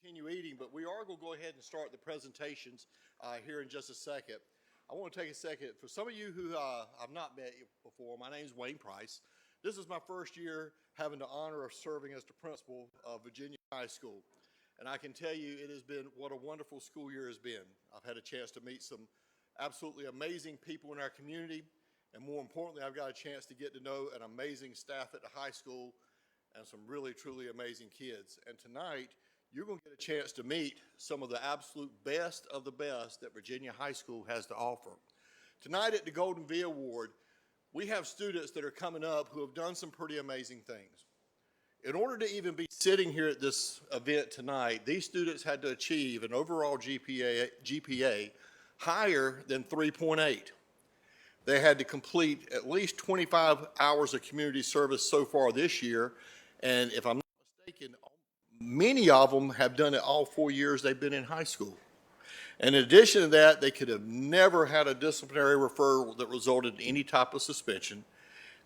continue eating, but we are going to go ahead and start the presentations here in just a second. I want to take a second. For some of you who I've not met before, my name is Wayne Price. This is my first year having the honor of serving as the principal of Virginia High School. And I can tell you it has been what a wonderful school year has been. I've had a chance to meet some absolutely amazing people in our community. And more importantly, I've got a chance to get to know an amazing staff at the high school and some really, truly amazing kids. And tonight, you're going to get a chance to meet some of the absolute best of the best that Virginia High School has to offer. Tonight at the Golden V Award, we have students that are coming up who have done some pretty amazing things. In order to even be sitting here at this event tonight, these students had to achieve an overall GPA higher than 3.8. They had to complete at least 25 hours of community service so far this year, and if I'm not mistaken, many of them have done it all 4 years they've been in high school. And in addition to that, they could have never had a disciplinary referral that resulted in any type of suspension,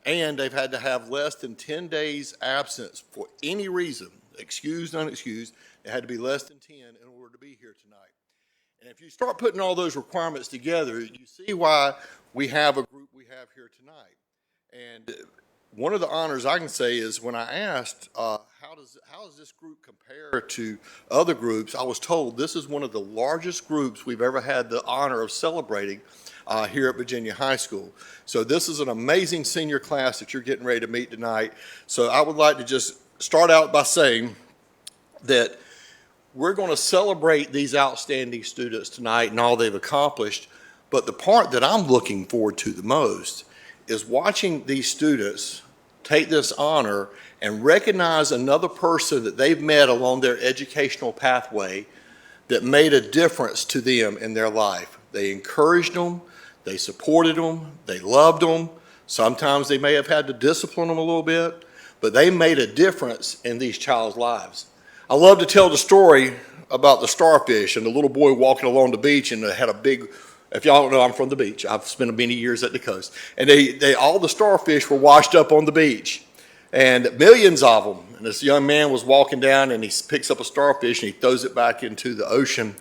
and they've had to have less than 10 days absence for any reason, excused, unexcused. It had to be less than 10 in order to be here tonight. And if you start putting all those requirements together, you see why we have a group we have here tonight. And one of the honors I can say is when I asked, how does this group compare to other groups, I was told this is one of the largest groups we've ever had the honor of celebrating here at Virginia High School. So this is an amazing senior class that you're getting ready to meet tonight. So I would like to just start out by saying that we're going to celebrate these outstanding students tonight and all they've accomplished, but the part that I'm looking forward to the most is watching these students take this honor and recognize another person that they've met along their educational pathway that made a difference to them in their life. They encouraged them, they supported them, they loved them. Sometimes they may have had to discipline them a little bit, but they made a difference in these child's lives. I love to tell the story about the starfish and the little boy walking along the beach and had a big, if y'all don't know, I'm from the beach. I've spent many years at the coast. And all the starfish were washed up on the beach. And millions of them. And this young man was walking down and he picks up a starfish and he throws it back into the ocean.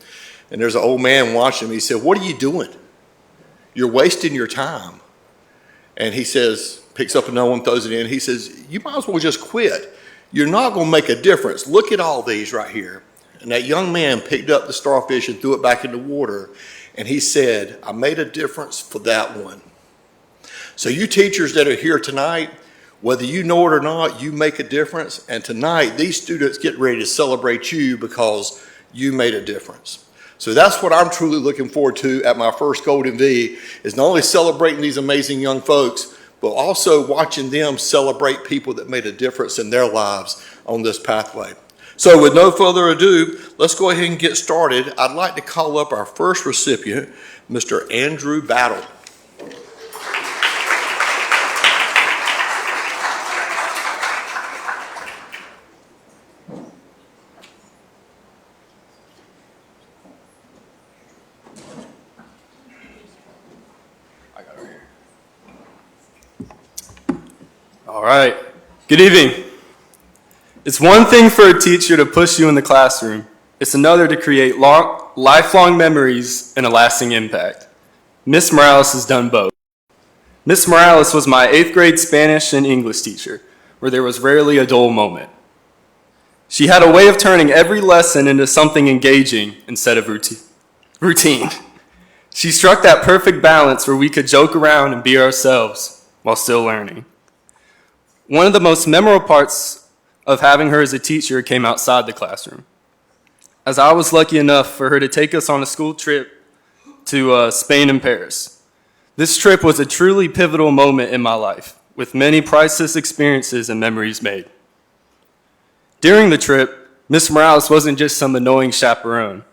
And there's an old man watching him. He said, "What are you doing? You're wasting your time." And he says, picks up another one, throws it in. He says, "You might as well just quit. You're not going to make a difference. Look at all these right here." And that young man picked up the starfish and threw it back in the water. And he said, "I made a difference for that one." So you teachers that are here tonight, whether you know it or not, you make a difference. And tonight, these students get ready to celebrate you because you made a difference. So that's what I'm truly looking forward to at my first Golden V, is not only celebrating these amazing young folks, but also watching them celebrate people that made a difference in their lives on this pathway. So with no further ado, let's go ahead and get started. I'd like to call up our first recipient, Mr. Andrew Battle. All right. Good evening. It's one thing for a teacher to push you in the classroom. It's another to create lifelong memories and a lasting impact. Miss Morales has done both. Miss Morales was my 8th grade Spanish and English teacher, where there was rarely a dull moment. She had a way of turning every lesson into something engaging instead of routine. She struck that perfect balance where we could joke around and be ourselves while still learning. One of the most memorable parts of having her as a teacher came outside the classroom, as I was lucky enough for her to take us on a school trip to Spain and Paris. This trip was a truly pivotal moment in my life, with many priceless experiences and memories made. During the trip, Miss Morales wasn't just some annoying chaperone.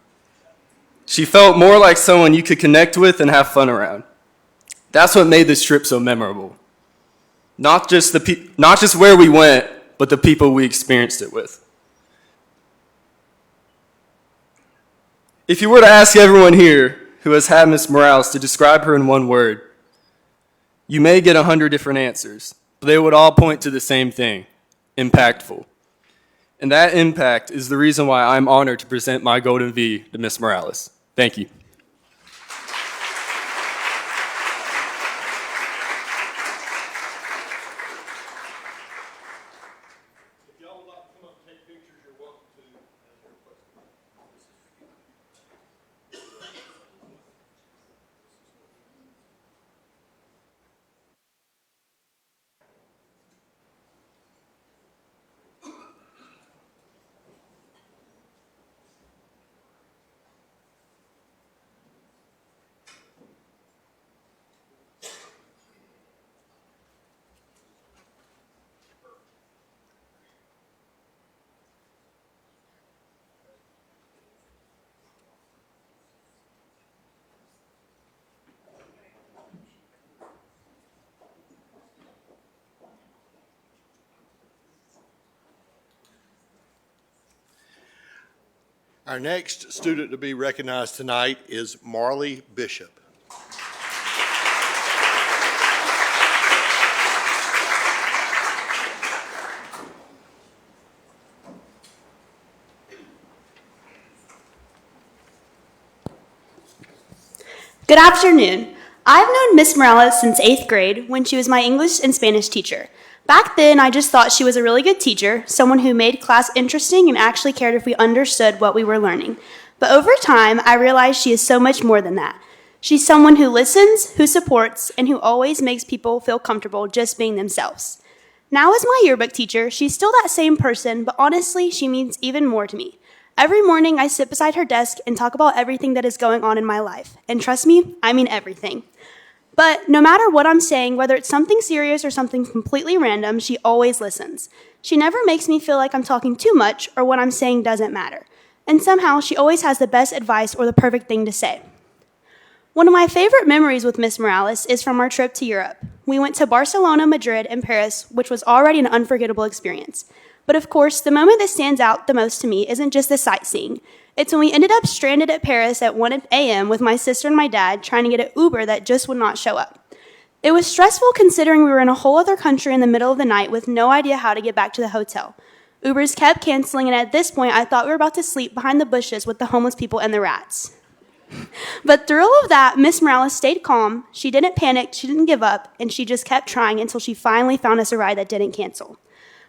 She felt more like someone you could connect with and have fun around. That's what made this trip so memorable. Not just where we went, but the people we experienced it with. If you were to ask everyone here who has had Miss Morales to describe her in one word, you may get 100 different answers, but they would all point to the same thing: impactful. And that impact is the reason why I'm honored to present my Golden V to Miss Morales. Thank you. If y'all would like to come up and take pictures, you're welcome to. As requested. Our next student to be recognized tonight is Marley Bishop. Good afternoon. I've known Miss Morales since 8th grade when she was my English and Spanish teacher. Back then, I just thought she was a really good teacher, someone who made class interesting and actually cared if we understood what we were learning. But over time, I realized she is so much more than that. She's someone who listens, who supports, and who always makes people feel comfortable just being themselves. Now as my yearbook teacher, she's still that same person, but honestly, she means even more to me. Every morning, I sit beside her desk and talk about everything that is going on in my life. And trust me, I mean everything. But no matter what I'm saying, whether it's something serious or something completely random, she always listens. She never makes me feel like I'm talking too much or what I'm saying doesn't matter. And somehow, she always has the best advice or the perfect thing to say. One of my favorite memories with Miss Morales is from our trip to Europe. We went to Barcelona, Madrid, and Paris, which was already an unforgettable experience. But of course, the moment that stands out the most to me isn't just the sightseeing. It's when we ended up stranded at Paris at 1 a.m. with my sister and my dad trying to get an Uber that just would not show up. It was stressful considering we were in a whole other country in the middle of the night with no idea how to get back to the hotel. Ubers kept canceling, and at this point, I thought we were about to sleep behind the bushes with the homeless people and the rats. But through all of that, Miss Morales stayed calm, she didn't panic, she didn't give up, and she just kept trying until she finally found us a ride that didn't cancel.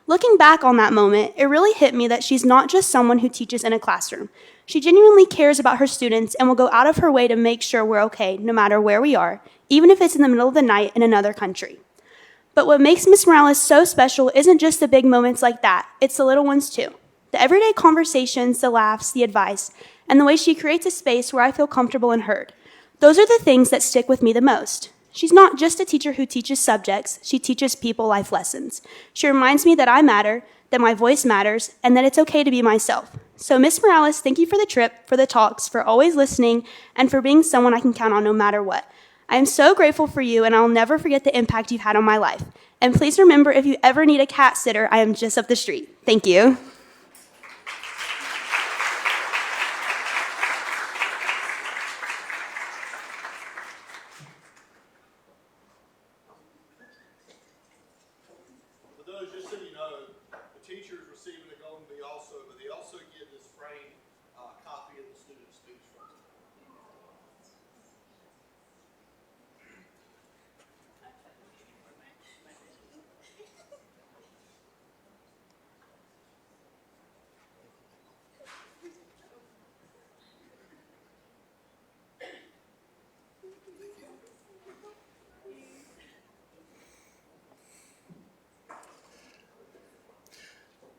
Looking back on that moment, it really hit me that she's not just someone who teaches in a classroom. She genuinely cares about her students and will go out of her way to make sure we're okay no matter where we are, even if it's in the middle of the night in another country. But what makes Miss Morales so special isn't just the big moments like that, it's the little ones too. The everyday conversations, the laughs, the advice, and the way she creates a space where I feel comfortable and heard. Those are the things that stick with me the most. She's not just a teacher who teaches subjects, she teaches people life lessons. She reminds me that I matter, that my voice matters, and that it's okay to be myself. So Miss Morales, thank you for the trip, for the talks, for always listening, and for being someone I can count on no matter what. I am so grateful for you, and I'll never forget the impact you've had on my life. And please remember, if you ever need a cat sitter, I am just up the street. Thank you. For those, just so you know, the teacher is receiving a Golden Bee also, but they also get this framed copy of the student speech from them.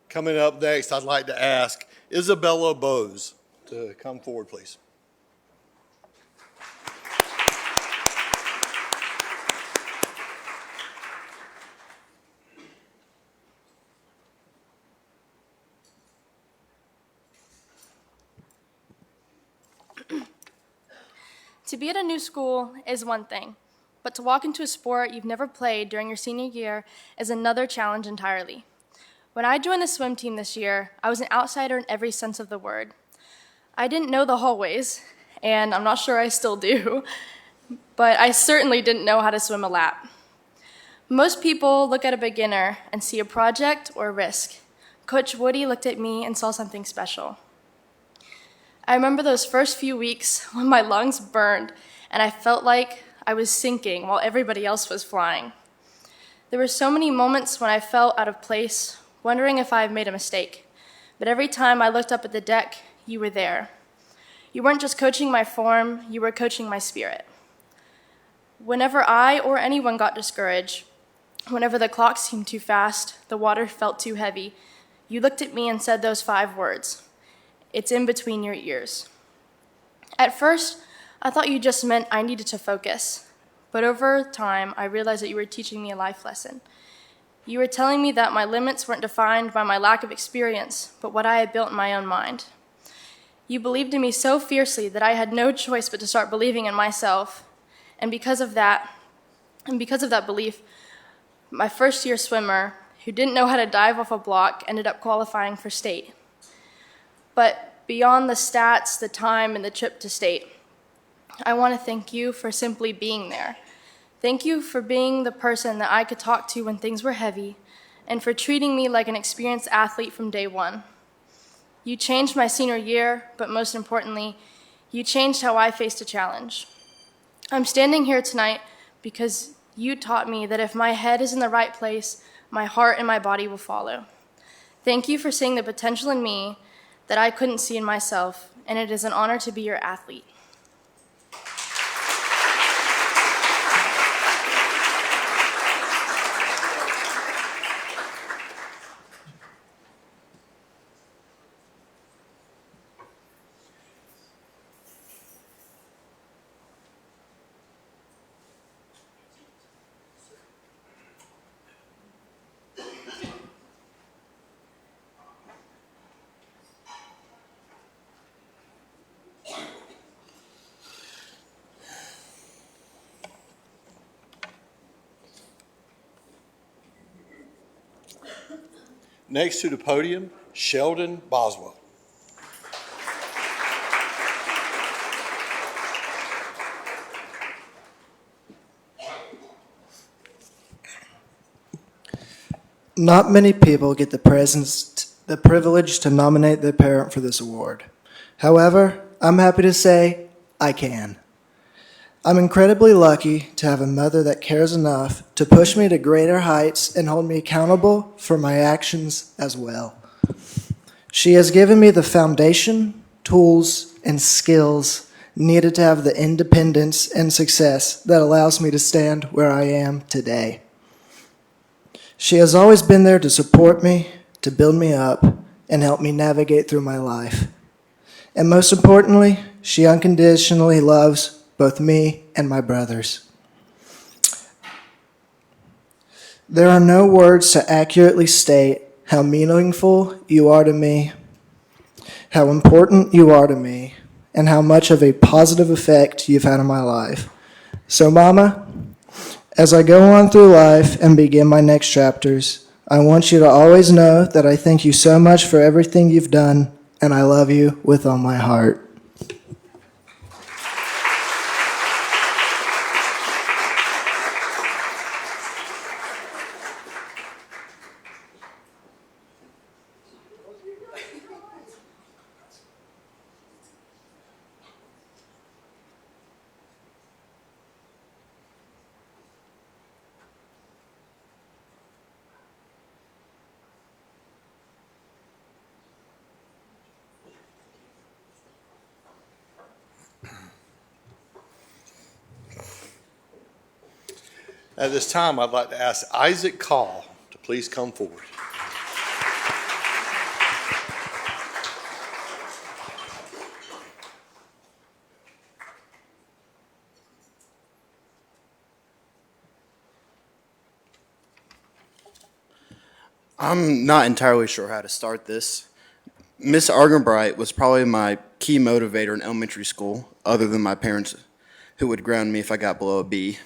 Coming up next, I'd like to ask Isabella Bose to come forward, please. To be at a new school is one thing, but to walk into a sport you've never played during your senior year is another challenge entirely. When I joined the swim team this year, I was an outsider in every sense of the word. I didn't know the hallways, and I'm not sure I still do, but I certainly didn't know how to swim a lap. Most people look at a beginner and see a project or a risk. Coach Woody looked at me and saw something special. I remember those first few weeks when my lungs burned and I felt like I was sinking while everybody else was flying. There were so many moments when I felt out of place, wondering if I had made a mistake. But every time I looked up at the deck, you were there. You weren't just coaching my form, you were coaching my spirit. Whenever I or anyone got discouraged, whenever the clock seemed too fast, the water felt too heavy, you looked at me and said those 5 words. It's in between your ears. At first, I thought you just meant I needed to focus. But over time, I realized that you were teaching me a life lesson. You were telling me that my limits weren't defined by my lack of experience, but what I had built in my own mind. You believed in me so fiercely that I had no choice but to start believing in myself. And because of that belief, my first-year swimmer, who didn't know how to dive off a block, ended up qualifying for state. But beyond the stats, the time, and the trip to state, I want to thank you for simply being there. Thank you for being the person that I could talk to when things were heavy, and for treating me like an experienced athlete from day one. You changed my senior year, but most importantly, you changed how I faced a challenge. I'm standing here tonight because you taught me that if my head is in the right place, my heart and my body will follow. Thank you for seeing the potential in me that I couldn't see in myself, and it is an honor to be your athlete. Next to the podium, Sheldon Boswell. Not many people get the privilege to nominate their parent for this award. However, I'm happy to say I can. I'm incredibly lucky to have a mother that cares enough to push me to greater heights and hold me accountable for my actions as well. She has given me the foundation, tools, and skills needed to have the independence and success that allows me to stand where I am today. She has always been there to support me, to build me up, and help me navigate through my life. And most importantly, she unconditionally loves both me and my brothers. There are no words to accurately state how meaningful you are to me, how important you are to me, and how much of a positive effect you've had on my life. So, Mama, as I go on through life and begin my next chapters, I want you to always know that I thank you so much for everything you've done, and I love you with all my heart. At this time, I'd like to ask Isaac Call to please come forward. I'm not entirely sure how to start this. Miss Argenbright was probably my key motivator in elementary school, other than my parents who would ground me if I got below a B.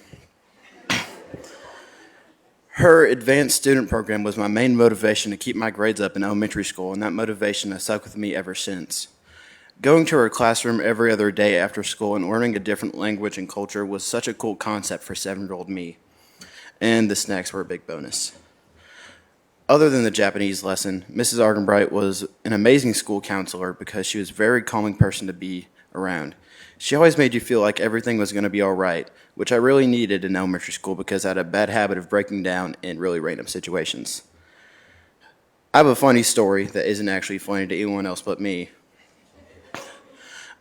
Her advanced student program was my main motivation to keep my grades up in elementary school, and that motivation has stuck with me ever since. Going to her classroom every other day after school and learning a different language and culture was such a cool concept for 7-year-old me, and the snacks were a big bonus. Other than the Japanese lesson, Mrs. Argenbright was an amazing school counselor because she was a very calming person to be around. She always made you feel like everything was going to be all right, which I really needed in elementary school because I had a bad habit of breaking down in really random situations. I have a funny story that isn't actually funny to anyone else but me.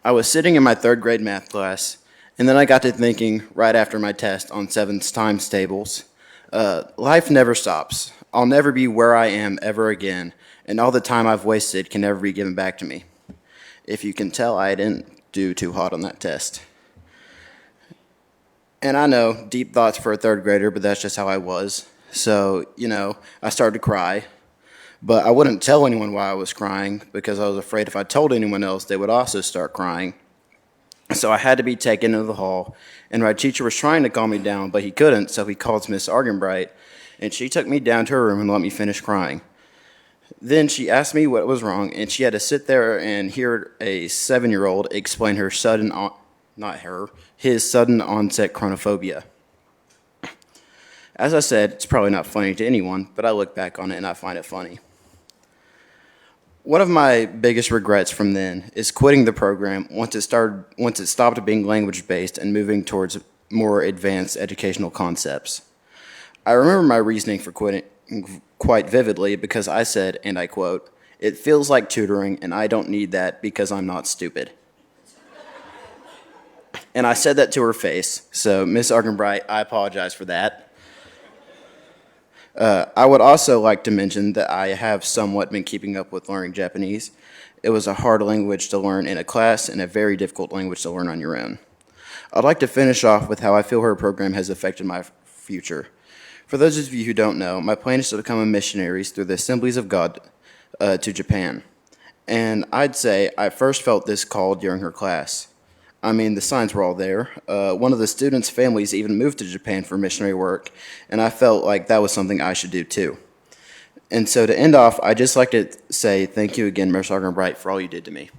I was sitting in my third grade math class, and then I got to thinking right after my test on Seven's times tables. Life never stops. I'll never be where I am ever again, and all the time I've wasted can never be given back to me. If you can tell, I didn't do too hot on that test. And I know, deep thoughts for a third grader, but that's just how I was. So, I started to cry. But I wouldn't tell anyone why I was crying because I was afraid if I told anyone else, they would also start crying. So I had to be taken into the hall, and my teacher was trying to calm me down, but he couldn't, so he called Miss Argenbright, and she took me down to her room and let me finish crying. Then she asked me what was wrong, and she had to sit there and hear a 7-year-old explain his sudden onset chronophobia. As I said, it's probably not funny to anyone, but I look back on it and I find it funny. One of my biggest regrets from then is quitting the program once it stopped being language-based and moving towards more advanced educational concepts. I remember my reasoning for quitting quite vividly because I said, and I quote, "It feels like tutoring and I don't need that because I'm not stupid." And I said that to her face, so Miss Argenbright, I apologize for that. I would also like to mention that I have somewhat been keeping up with learning Japanese. It was a hard language to learn in a class and a very difficult language to learn on your own. I'd like to finish off with how I feel her program has affected my future. For those of you who don't know, my plan is to become a missionary through the Assemblies of God to Japan. And I'd say I first felt this call during her class. I mean, the signs were all there. One of the students' families even moved to Japan for missionary work, and I felt like that was something I should do too. And so to end off, I'd just like to say thank you again, Miss Argenbright, for all you did to me.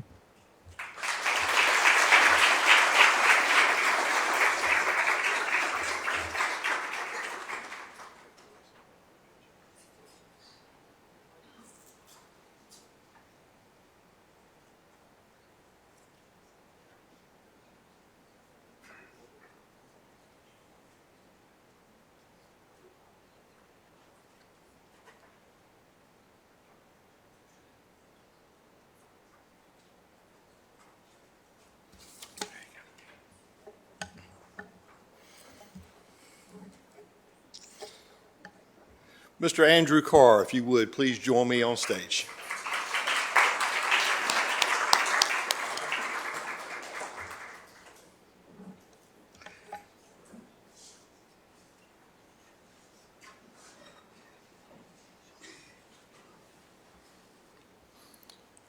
Mr. Andrew Carr, if you would, please join me on stage.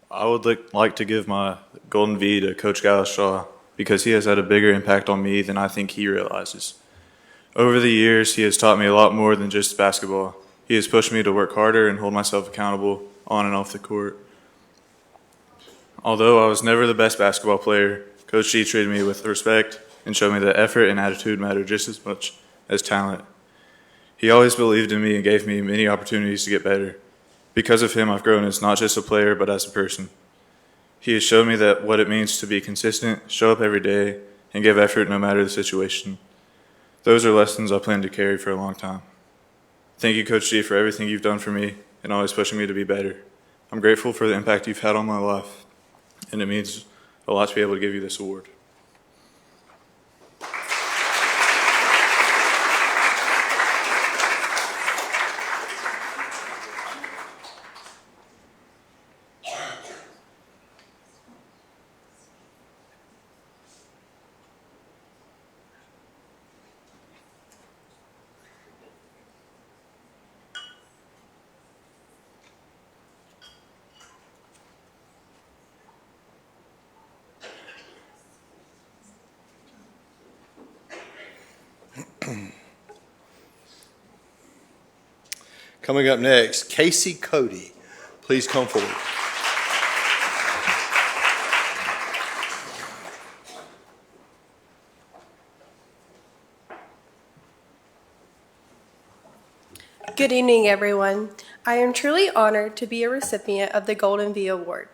I would like to give my Golden V to Coach Galashaw because he has had a bigger impact on me than I think he realizes. Over the years, he has taught me a lot more than just basketball. He has pushed me to work harder and hold myself accountable on and off the court. Although I was never the best basketball player, Coach G treated me with respect and showed me that effort and attitude matter just as much as talent. He always believed in me and gave me many opportunities to get better. Because of him, I've grown as not just a player, but as a person. He has shown me that what it means to be consistent, show up every day, and give effort no matter the situation. Those are lessons I plan to carry for a long time. Thank you, Coach G, for everything you've done for me and always pushing me to be better. I'm grateful for the impact you've had on my life, and it means a lot to be able to give you this award. Coming up next, Casey Cody. Please come forward. Good evening, everyone. I am truly honored to be a recipient of the Golden V Award.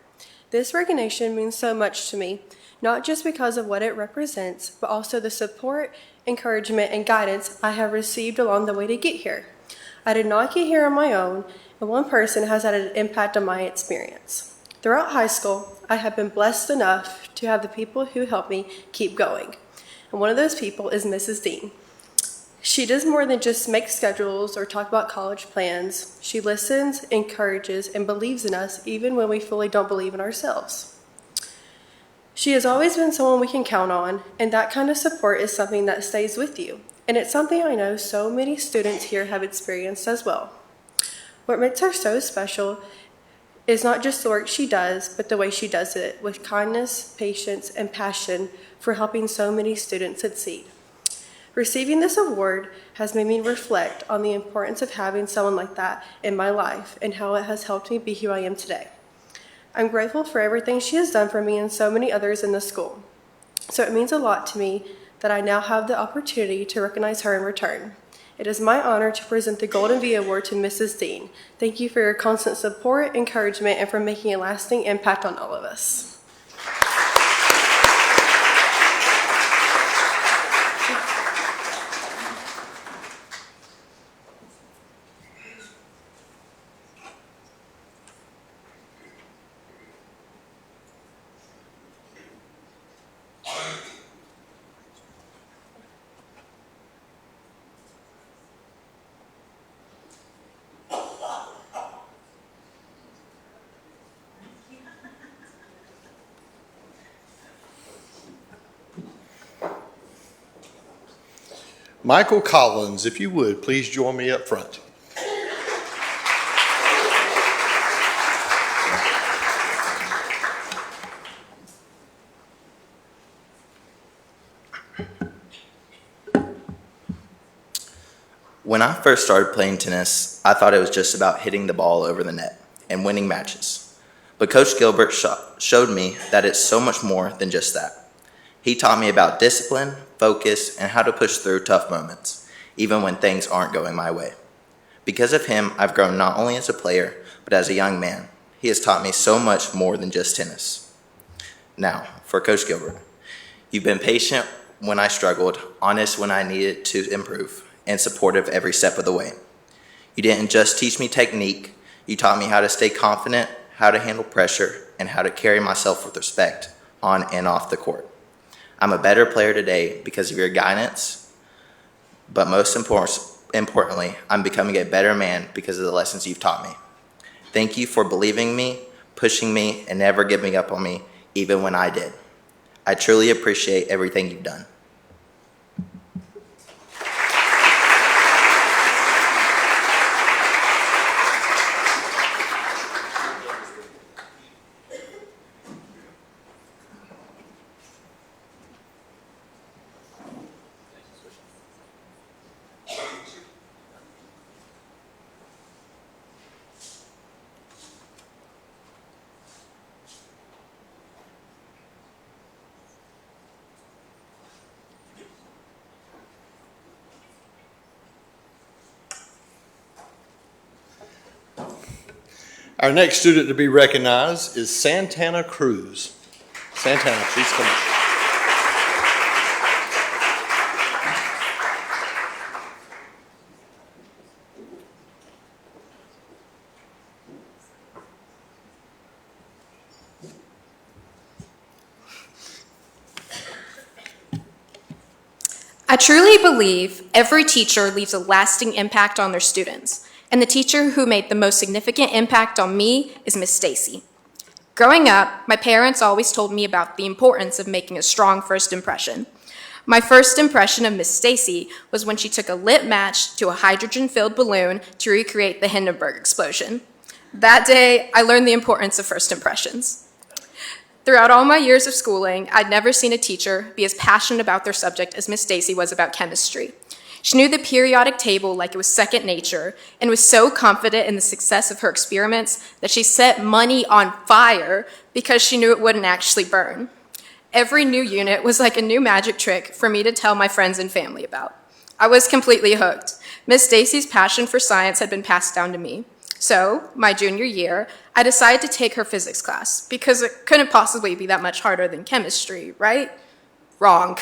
This recognition means so much to me, not just because of what it represents, but also the support, encouragement, and guidance I have received along the way to get here. I did not get here on my own, and one person has had an impact on my experience. Throughout high school, I have been blessed enough to have the people who helped me keep going. And one of those people is Mrs. Dean. She does more than just make schedules or talk about college plans. She listens, encourages, and believes in us even when we fully don't believe in ourselves. She has always been someone we can count on, and that kind of support is something that stays with you. And it's something I know so many students here have experienced as well. What makes her so special is not just the work she does, but the way she does it, with kindness, patience, and passion for helping so many students succeed. Receiving this award has made me reflect on the importance of having someone like that in my life and how it has helped me be who I am today. I'm grateful for everything she has done for me and so many others in the school. So it means a lot to me that I now have the opportunity to recognize her in return. It is my honor to present the Golden V Award to Mrs. Dean. Thank you for your constant support, encouragement, and for making a lasting impact on all of us. Michael Collins, if you would, please join me up front. When I first started playing tennis, I thought it was just about hitting the ball over the net and winning matches. But Coach Gilbert showed me that it's so much more than just that. He taught me about discipline, focus, and how to push through tough moments, even when things aren't going my way. Because of him, I've grown not only as a player, but as a young man. He has taught me so much more than just tennis. Now, for Coach Gilbert, you've been patient when I struggled, honest when I needed to improve, and supportive every step of the way. You didn't just teach me technique, you taught me how to stay confident, how to handle pressure, and how to carry myself with respect on and off the court. I'm a better player today because of your guidance, but most importantly, I'm becoming a better man because of the lessons you've taught me. Thank you for believing me, pushing me, and never giving up on me, even when I did. I truly appreciate everything you've done. Our next student to be recognized is Santana Cruz. Santana, please come up. I truly believe every teacher leaves a lasting impact on their students, and the teacher who made the most significant impact on me is Miss Stacy. Growing up, my parents always told me about the importance of making a strong first impression. My first impression of Miss Stacy was when she took a lit match to a hydrogen-filled balloon to recreate the Hindenburg explosion. That day, I learned the importance of first impressions. Throughout all my years of schooling, I'd never seen a teacher be as passionate about their subject as Miss Stacy was about chemistry. She knew the periodic table like it was second nature and was so confident in the success of her experiments that she set money on fire because she knew it wouldn't actually burn. Every new unit was like a new magic trick for me to tell my friends and family about. I was completely hooked. Miss Stacy's passion for science had been passed down to me. So, my junior year, I decided to take her physics class because it couldn't possibly be that much harder than chemistry, right? Wrong.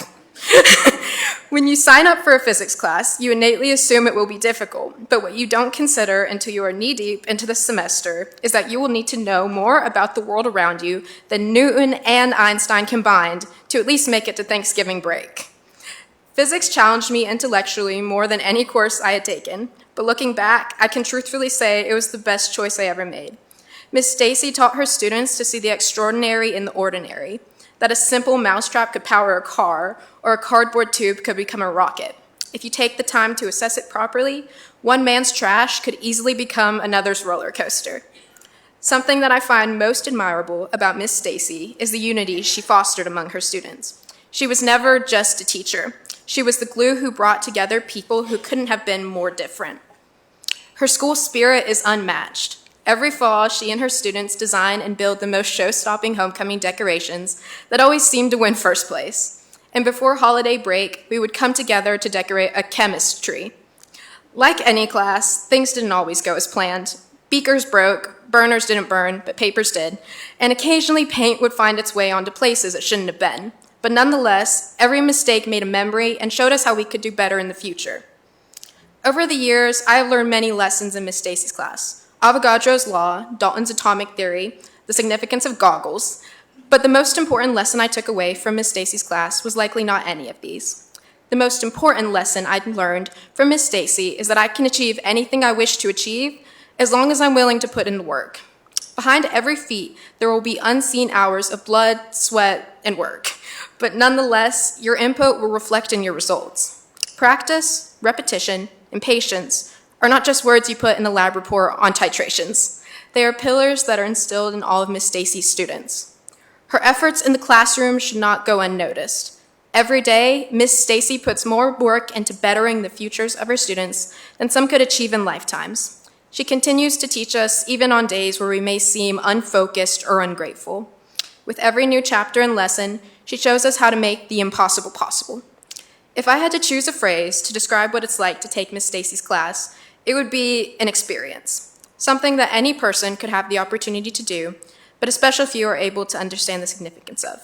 When you sign up for a physics class, you innately assume it will be difficult, but what you don't consider until you are knee-deep into the semester is that you will need to know more about the world around you than Newton and Einstein combined to at least make it to Thanksgiving break. Physics challenged me intellectually more than any course I had taken, but looking back, I can truthfully say it was the best choice I ever made. Miss Stacy taught her students to see the extraordinary in the ordinary, that a simple mousetrap could power a car, or a cardboard tube could become a rocket. If you take the time to assess it properly, one man's trash could easily become another's roller coaster. Something that I find most admirable about Miss Stacy is the unity she fostered among her students. She was never just a teacher. She was the glue who brought together people who couldn't have been more different. Her school spirit is unmatched. Every fall, she and her students design and build the most show-stopping homecoming decorations that always seem to win first place. And before holiday break, we would come together to decorate a chemist tree. Like any class, things didn't always go as planned. Beakers broke, burners didn't burn, but papers did, and occasionally paint would find its way onto places it shouldn't have been. But nonetheless, every mistake made a memory and showed us how we could do better in the future. Over the years, I have learned many lessons in Miss Stacy's class. Avogadro's law, Dalton's atomic theory, the significance of goggles, but the most important lesson I took away from Miss Stacy's class was likely not any of these. The most important lesson I learned from Miss Stacy is that I can achieve anything I wish to achieve as long as I'm willing to put in the work. Behind every feat, there will be unseen hours of blood, sweat, and work, but nonetheless, your input will reflect in your results. Practice, repetition, and patience are not just words you put in the lab report on titrations. They are pillars that are instilled in all of Miss Stacy's students. Her efforts in the classroom should not go unnoticed. Every day, Miss Stacy puts more work into bettering the futures of her students than some could achieve in lifetimes. She continues to teach us even on days where we may seem unfocused or ungrateful. With every new chapter and lesson, she shows us how to make the impossible possible. If I had to choose a phrase to describe what it's like to take Miss Stacy's class, it would be an experience, something that any person could have the opportunity to do, but a special few are able to understand the significance of.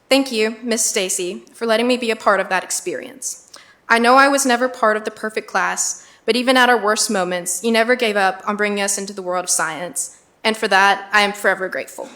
Thank you, Miss Stacy, for letting me be a part of that experience. I know I was never part of the perfect class, but even at our worst moments, you never gave up on bringing us into the world of science, and for that, I am forever grateful.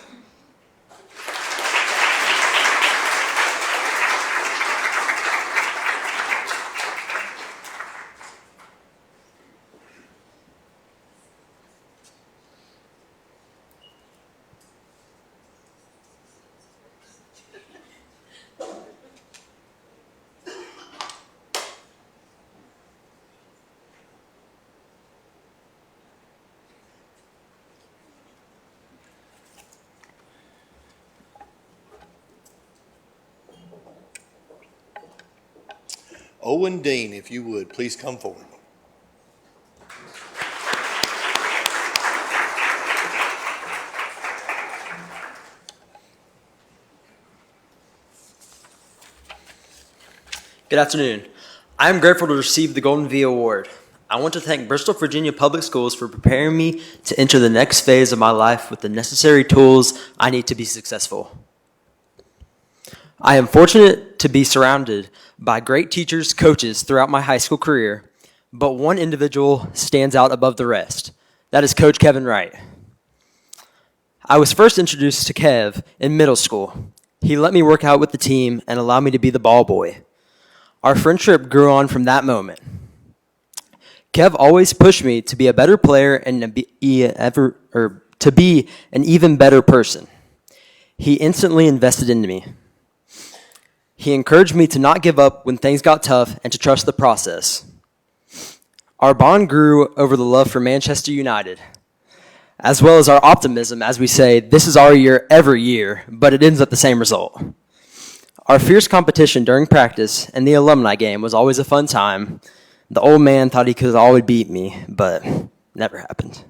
Owen Dean, if you would, please come forward. Good afternoon. I am grateful to receive the Golden V Award. I want to thank Bristol, Virginia Public Schools for preparing me to enter the next phase of my life with the necessary tools I need to be successful. I am fortunate to be surrounded by great teachers, coaches throughout my high school career, but one individual stands out above the rest. That is Coach Kevin Wright. I was first introduced to Kev in middle school. He let me work out with the team and allowed me to be the ball boy. Our friendship grew on from that moment. Kev always pushed me to be a better player and to be an even better person. He instantly invested into me. He encouraged me to not give up when things got tough and to trust the process. Our bond grew over the love for Manchester United, as well as our optimism as we say, this is our year every year, but it ends up the same result. Our fierce competition during practice and the alumni game was always a fun time. The old man thought he could always beat me, but never happened.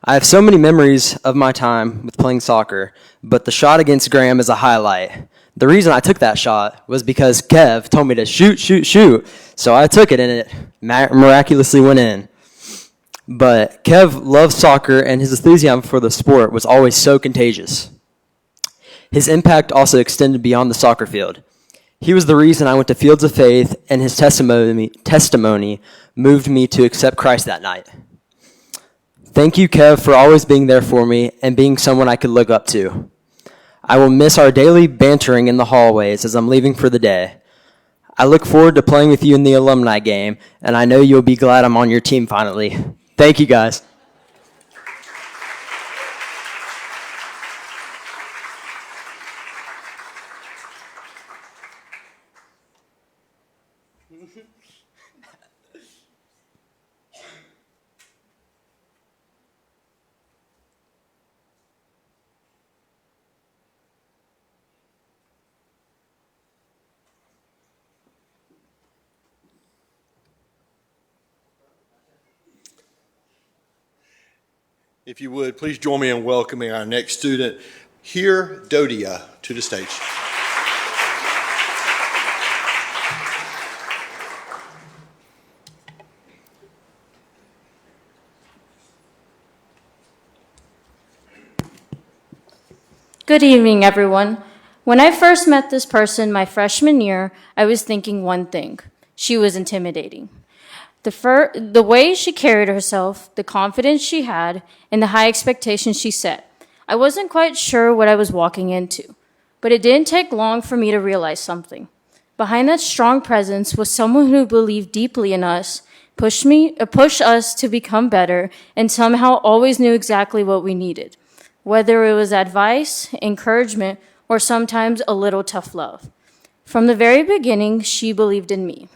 I have so many memories of my time with playing soccer, but the shot against Graham is a highlight. The reason I took that shot was because Kev told me to shoot, shoot, shoot. So I took it and it miraculously went in. But Kev loved soccer and his enthusiasm for the sport was always so contagious. His impact also extended beyond the soccer field. He was the reason I went to Fields of Faith, and his testimony moved me to accept Christ that night. Thank you, Kev, for always being there for me and being someone I could look up to. I will miss our daily bantering in the hallways as I'm leaving for the day. I look forward to playing with you in the alumni game, and I know you'll be glad I'm on your team finally. Thank you, guys. If you would, please join me in welcoming our next student, Here Dodia, to the stage. Good evening, everyone. When I first met this person my freshman year, I was thinking one thing. She was intimidating. The way she carried herself, the confidence she had, and the high expectations she set. I wasn't quite sure what I was walking into, but it didn't take long for me to realize something. Behind that strong presence was someone who believed deeply in us, pushed us to become better, and somehow always knew exactly what we needed, whether it was advice, encouragement, or sometimes a little tough love. From the very beginning, she believed in me.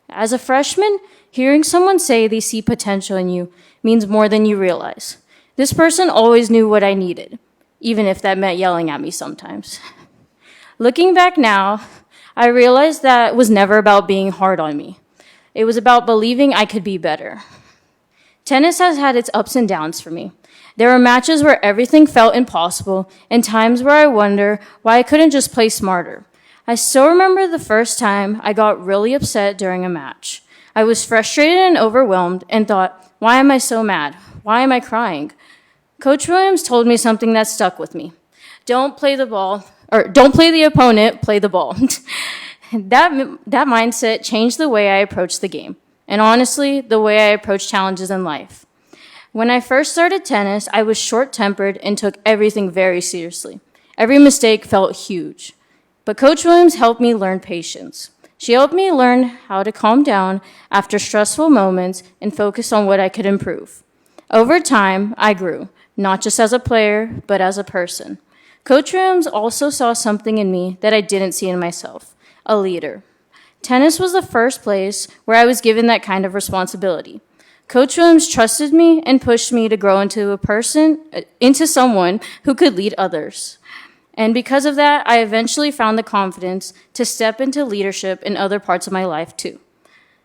As a freshman, hearing someone say they see potential in you means more than you realize. This person always knew what I needed, even if that meant yelling at me sometimes. Looking back now, I realized that it was never about being hard on me. It was about believing I could be better. Tennis has had its ups and downs for me. There were matches where everything felt impossible and times where I wonder why I couldn't just play smarter. I still remember the first time I got really upset during a match. I was frustrated and overwhelmed and thought, why am I so mad? Why am I crying? Coach Williams told me something that stuck with me. Don't play the opponent, play the ball. That mindset changed the way I approached the game, and honestly, the way I approach challenges in life. When I first started tennis, I was short-tempered and took everything very seriously. Every mistake felt huge. But Coach Williams helped me learn patience. She helped me learn how to calm down after stressful moments and focus on what I could improve. Over time, I grew, not just as a player, but as a person. Coach Williams also saw something in me that I didn't see in myself, a leader. Tennis was the first place where I was given that kind of responsibility. Coach Williams trusted me and pushed me to grow into someone who could lead others. And because of that, I eventually found the confidence to step into leadership in other parts of my life too.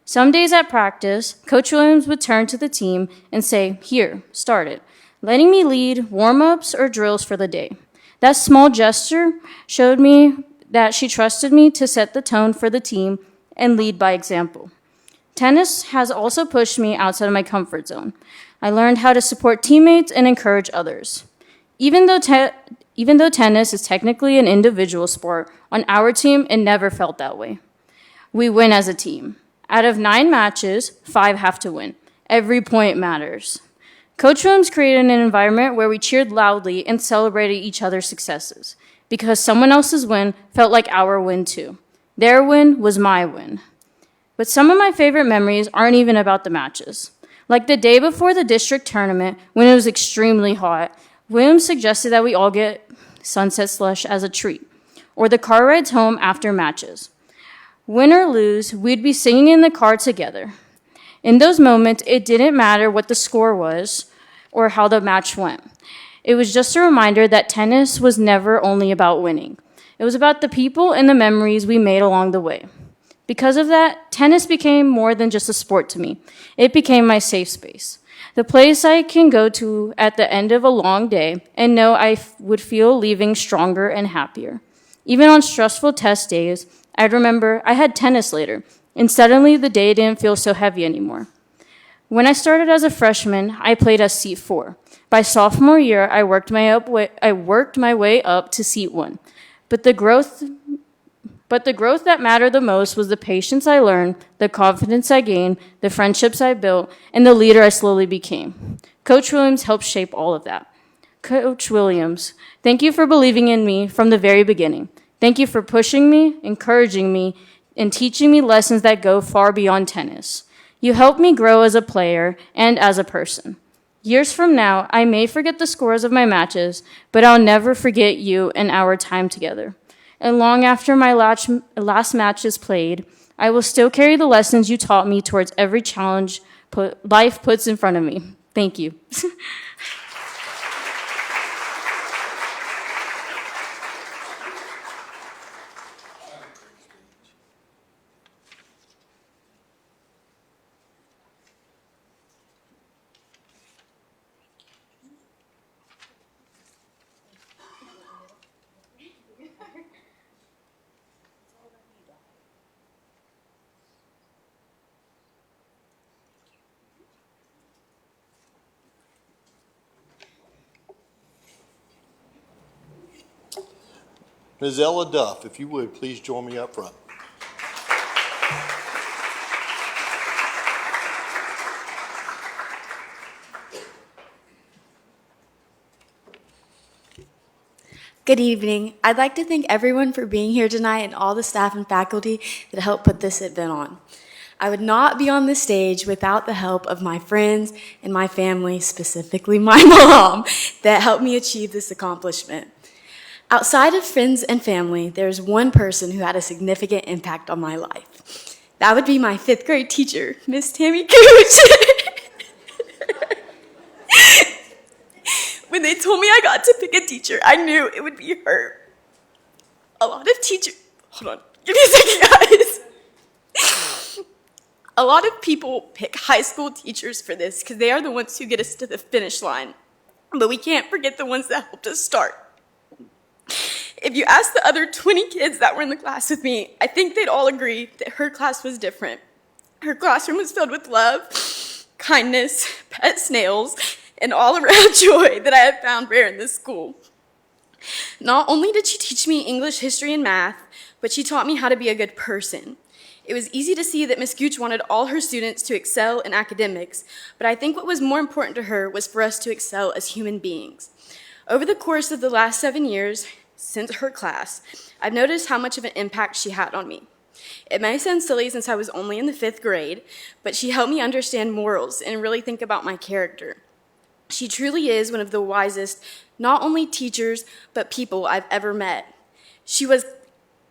Some days at practice, Coach Williams would turn to the team and say, "Here, start it," letting me lead warm-ups or drills for the day. That small gesture showed me that she trusted me to set the tone for the team and lead by example. Tennis has also pushed me outside of my comfort zone. I learned how to support teammates and encourage others. Even though tennis is technically an individual sport, on our team, it never felt that way. We win as a team. Out of 9 matches, 5 have to win. Every point matters. Coach Williams created an environment where we cheered loudly and celebrated each other's successes, because someone else's win felt like our win too. Their win was my win. But some of my favorite memories aren't even about the matches. Like the day before the district tournament, when it was extremely hot, Williams suggested that we all get sunset slush as a treat, or the car rides home after matches. Win or lose, we'd be singing in the car together. In those moments, it didn't matter what the score was or how the match went. It was just a reminder that tennis was never only about winning. It was about the people and the memories we made along the way. Because of that, tennis became more than just a sport to me. It became my safe space. The place I can go to at the end of a long day and know I would feel leaving stronger and happier. Even on stressful test days, I'd remember I had tennis later, and suddenly the day didn't feel so heavy anymore. When I started as a freshman, I played as seat 4. By sophomore year, I worked my way up to seat 1. But the growth that mattered the most was the patience I learned, the confidence I gained, the friendships I built, and the leader I slowly became. Coach Williams helped shape all of that. Coach Williams, thank you for believing in me from the very beginning. Thank you for pushing me, encouraging me, and teaching me lessons that go far beyond tennis. You helped me grow as a player and as a person. Years from now, I may forget the scores of my matches, but I'll never forget you and our time together. And long after my last match is played, I will still carry the lessons you taught me towards every challenge life puts in front of me. Thank you. Ms. Ella Duff, if you would, please join me up front. Good evening. I'd like to thank everyone for being here tonight and all the staff and faculty that helped put this event on. I would not be on this stage without the help of my friends and my family, specifically my mom, that helped me achieve this accomplishment. Outside of friends and family, there's one person who had a significant impact on my life. That would be my 5th grade teacher, Miss Tammy Gooch. When they told me I got to pick a teacher, I knew it would be her. A lot of teachers, hold on, give me a second, guys. A lot of people pick high school teachers for this because they are the ones who get us to the finish line. But we can't forget the ones that helped us start. If you ask the other 20 kids that were in the class with me, I think they'd all agree that her class was different. Her classroom was filled with love, kindness, pet snails, and all-around joy that I have found rare in this school. Not only did she teach me English, history, and math, but she taught me how to be a good person. It was easy to see that Miss Gooch wanted all her students to excel in academics, but I think what was more important to her was for us to excel as human beings. Over the course of the last 7 years, since her class, I've noticed how much of an impact she had on me. It may sound silly since I was only in the 5th grade, but she helped me understand morals and really think about my character. She truly is one of the wisest, not only teachers, but people I've ever met. She was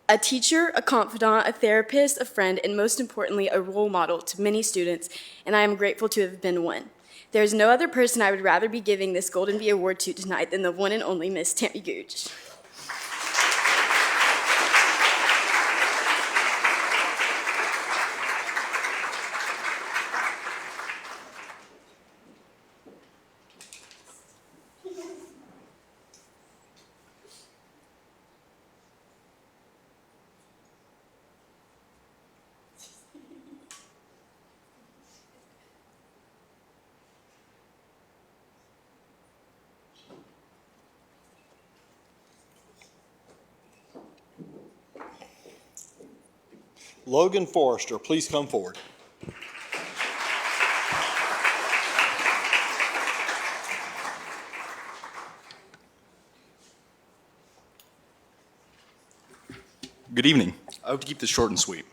a teacher, a confidant, a therapist, a friend, and most importantly, a role model to many students, and I am grateful to have been one. There is no other person I would rather be giving this Golden V Award to tonight than the one and only Miss Tammy Gooch. Logan Forrester, please come forward. Good evening. I hope to keep this short and sweet.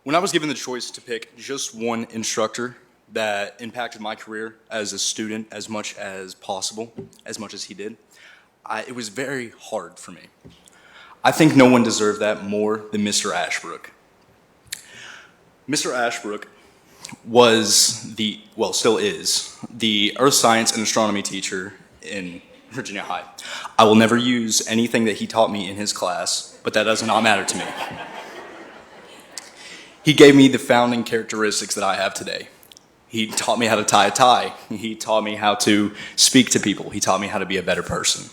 When I was given the choice to pick just one instructor that impacted my career as a student as much as possible, as much as he did, it was very hard for me. I think no one deserved that more than Mr. Ashbrook. Mr. Ashbrook was still is, the earth science and astronomy teacher in Virginia High. I will never use anything that he taught me in his class, but that does not matter to me. He gave me the founding characteristics that I have today. He taught me how to tie a tie. He taught me how to speak to people. He taught me how to be a better person.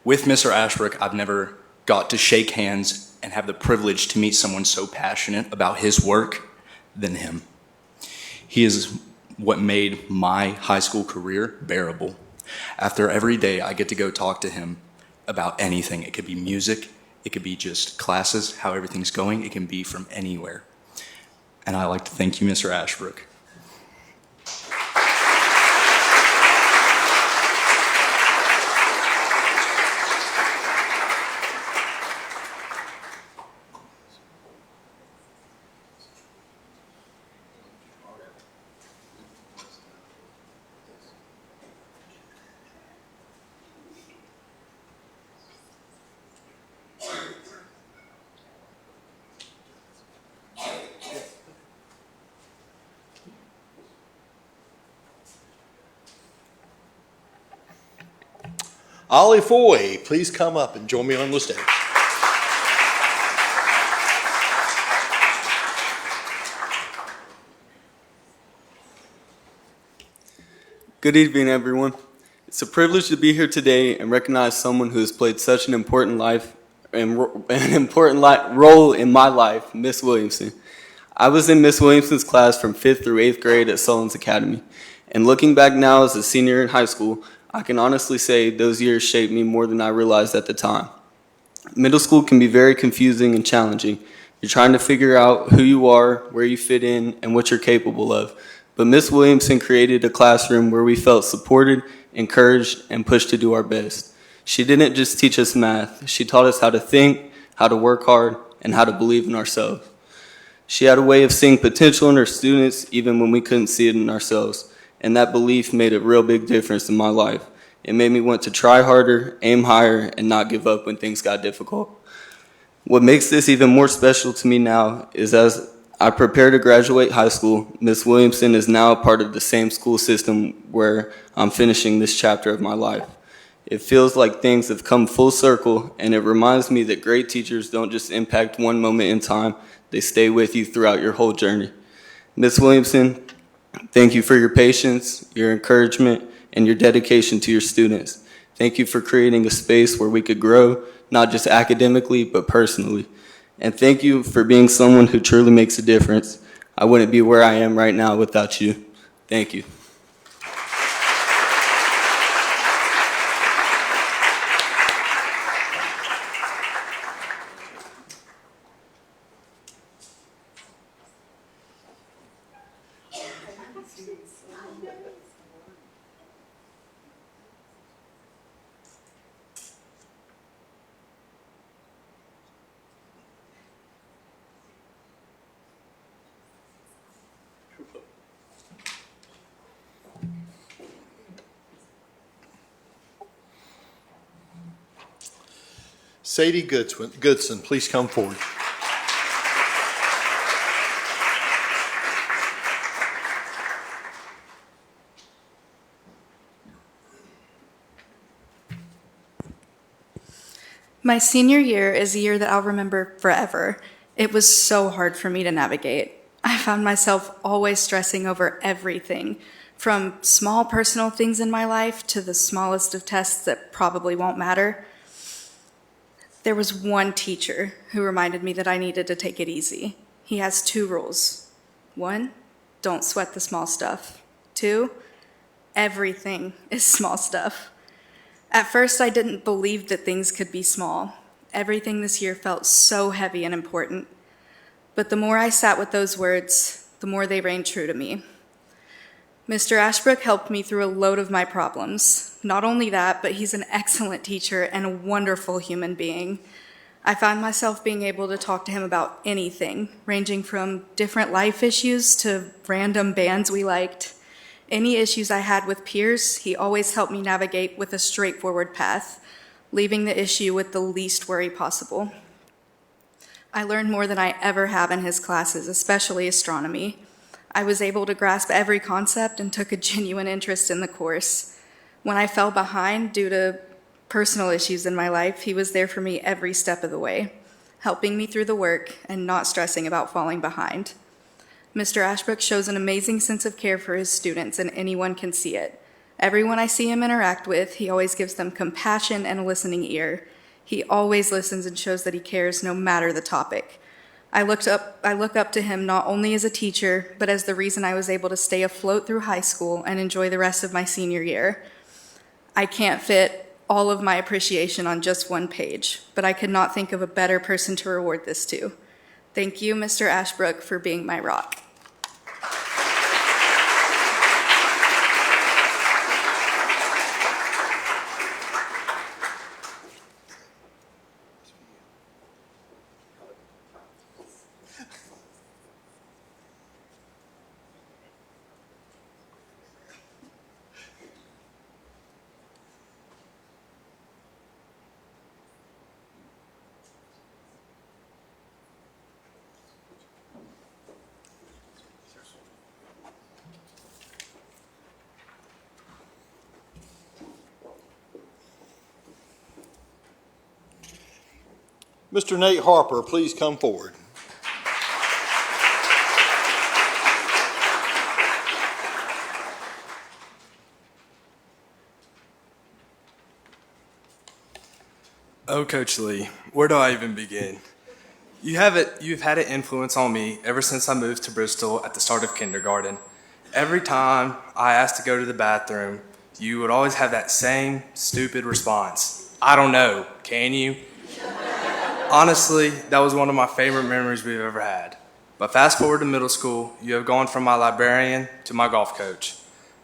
With Mr. Ashbrook, I've never got to shake hands and have the privilege to meet someone so passionate about his work than him. He is what made my high school career bearable. After every day, I get to go talk to him about anything. It could be music, it could be just classes, how everything's going. It can be from anywhere. And I'd like to thank you, Mr. Ashbrook. Ollie Foy, please come up and join me on the stage. Good evening, everyone. It's a privilege to be here today and recognize someone who has played such an important role in my life, Miss Williamson. I was in Miss Williamson's class from 5th through 8th grade at Sullins Academy. And looking back now as a senior in high school, I can honestly say those years shaped me more than I realized at the time. Middle school can be very confusing and challenging. You're trying to figure out who you are, where you fit in, and what you're capable of. But Miss Williamson created a classroom where we felt supported, encouraged, and pushed to do our best. She didn't just teach us math. She taught us how to think, how to work hard, and how to believe in ourselves. She had a way of seeing potential in her students even when we couldn't see it in ourselves. And that belief made a real big difference in my life. It made me want to try harder, aim higher, and not give up when things got difficult. What makes this even more special to me now is as I prepare to graduate high school, Miss Williamson is now a part of the same school system where I'm finishing this chapter of my life. It feels like things have come full circle, and it reminds me that great teachers don't just impact one moment in time, they stay with you throughout your whole journey. Miss Williamson, thank you for your patience, your encouragement, and your dedication to your students. Thank you for creating a space where we could grow, not just academically, but personally. And thank you for being someone who truly makes a difference. I wouldn't be where I am right now without you. Thank you. Sadie Goodson, please come forward. My senior year is a year that I'll remember forever. It was so hard for me to navigate. I found myself always stressing over everything, from small personal things in my life to the smallest of tests that probably won't matter. There was one teacher who reminded me that I needed to take it easy. He has 2 rules. 1, don't sweat the small stuff. 2, everything is small stuff. At first, I didn't believe that things could be small. Everything this year felt so heavy and important. But the more I sat with those words, the more they rang true to me. Mr. Ashbrook helped me through a load of my problems. Not only that, but he's an excellent teacher and a wonderful human being. I found myself being able to talk to him about anything, ranging from different life issues to random bands we liked. Any issues I had with peers, he always helped me navigate with a straightforward path, leaving the issue with the least worry possible. I learned more than I ever have in his classes, especially astronomy. I was able to grasp every concept and took a genuine interest in the course. When I fell behind due to personal issues in my life, he was there for me every step of the way, helping me through the work and not stressing about falling behind. Mr. Ashbrook shows an amazing sense of care for his students, and anyone can see it. Everyone I see him interact with, he always gives them compassion and a listening ear. He always listens and shows that he cares no matter the topic. I look up to him not only as a teacher, but as the reason I was able to stay afloat through high school and enjoy the rest of my senior year. I can't fit all of my appreciation on just one page, but I could not think of a better person to reward this to. Thank you, Mr. Ashbrook, for being my rock. Mr. Nate Harper, please come forward. Oh, Coach Lee, where do I even begin? You've had an influence on me ever since I moved to Bristol at the start of kindergarten. Every time I asked to go to the bathroom, you would always have that same stupid response. I don't know, can you? Honestly, that was one of my favorite memories we've ever had. But fast forward to middle school, you have gone from my librarian to my golf coach.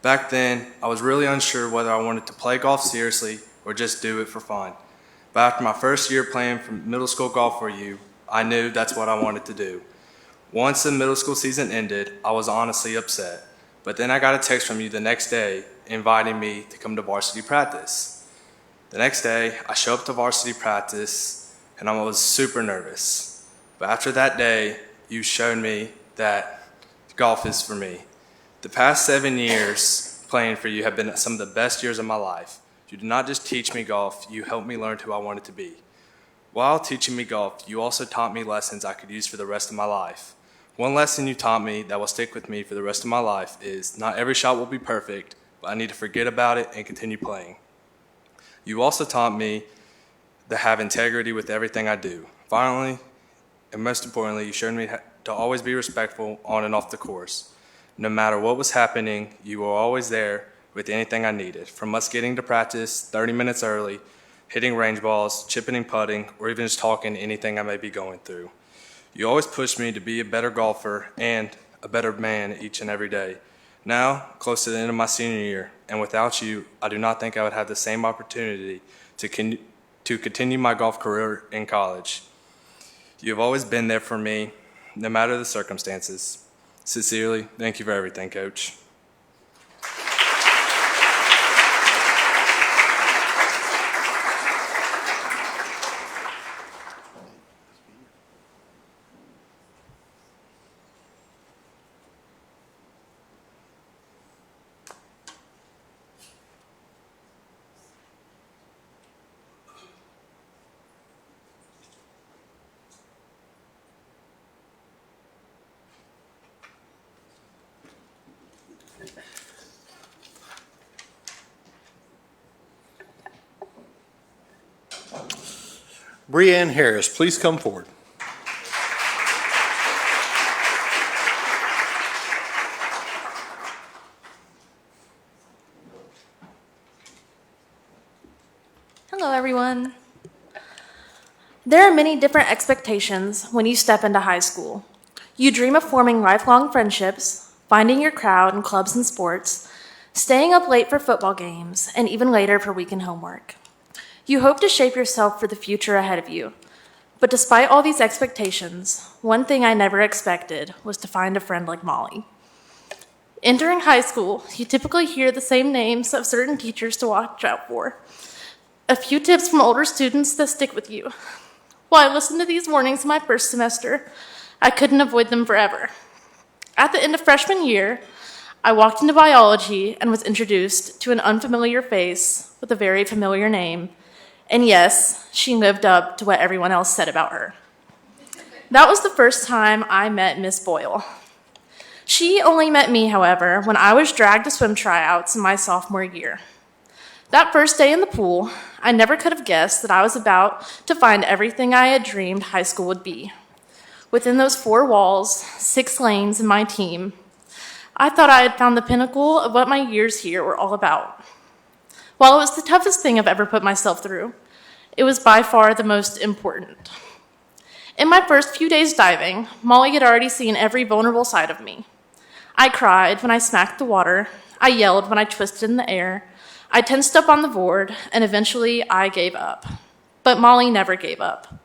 Back then, I was really unsure whether I wanted to play golf seriously or just do it for fun. But after my first year playing from middle school golf for you, I knew that's what I wanted to do. Once the middle school season ended, I was honestly upset. But then I got a text from you the next day inviting me to come to varsity practice. The next day, I show up to varsity practice and I was super nervous. But after that day, you showed me that golf is for me. The past 7 years playing for you have been some of the best years of my life. You did not just teach me golf, you helped me learn who I wanted to be. While teaching me golf, you also taught me lessons I could use for the rest of my life. One lesson you taught me that will stick with me for the rest of my life is not every shot will be perfect, but I need to forget about it and continue playing. You also taught me to have integrity with everything I do. Finally, and most importantly, you showed me to always be respectful on and off the course. No matter what was happening, you were always there with anything I needed, from us getting to practice 30 minutes early, hitting range balls, chipping and putting, or even just talking anything I may be going through. You always pushed me to be a better golfer and a better man each and every day. Now, close to the end of my senior year, and without you, I do not think I would have the same opportunity to continue my golf career in college. You have always been there for me, no matter the circumstances. Sincerely, thank you for everything, Coach. Breanne Harris, please come forward. Hello, everyone. There are many different expectations when you step into high school. You dream of forming lifelong friendships, finding your crowd in clubs and sports, staying up late for football games, and even later for weekend homework. You hope to shape yourself for the future ahead of you. But despite all these expectations, one thing I never expected was to find a friend like Molly. Entering high school, you typically hear the same names of certain teachers to watch out for. A few tips from older students that stick with you. While I listened to these warnings in my first semester, I couldn't avoid them forever. At the end of freshman year, I walked into biology and was introduced to an unfamiliar face with a very familiar name. And yes, she lived up to what everyone else said about her. That was the first time I met Miss Boyle. She only met me, however, when I was dragged to swim tryouts in my sophomore year. That first day in the pool, I never could have guessed that I was about to find everything I had dreamed high school would be. Within those 4 walls, 6 lanes, and my team, I thought I had found the pinnacle of what my years here were all about. While it was the toughest thing I've ever put myself through, it was by far the most important. In my first few days diving, Molly had already seen every vulnerable side of me. I cried when I smacked the water, I yelled when I twisted in the air, I tensed up on the board, and eventually I gave up. But Molly never gave up.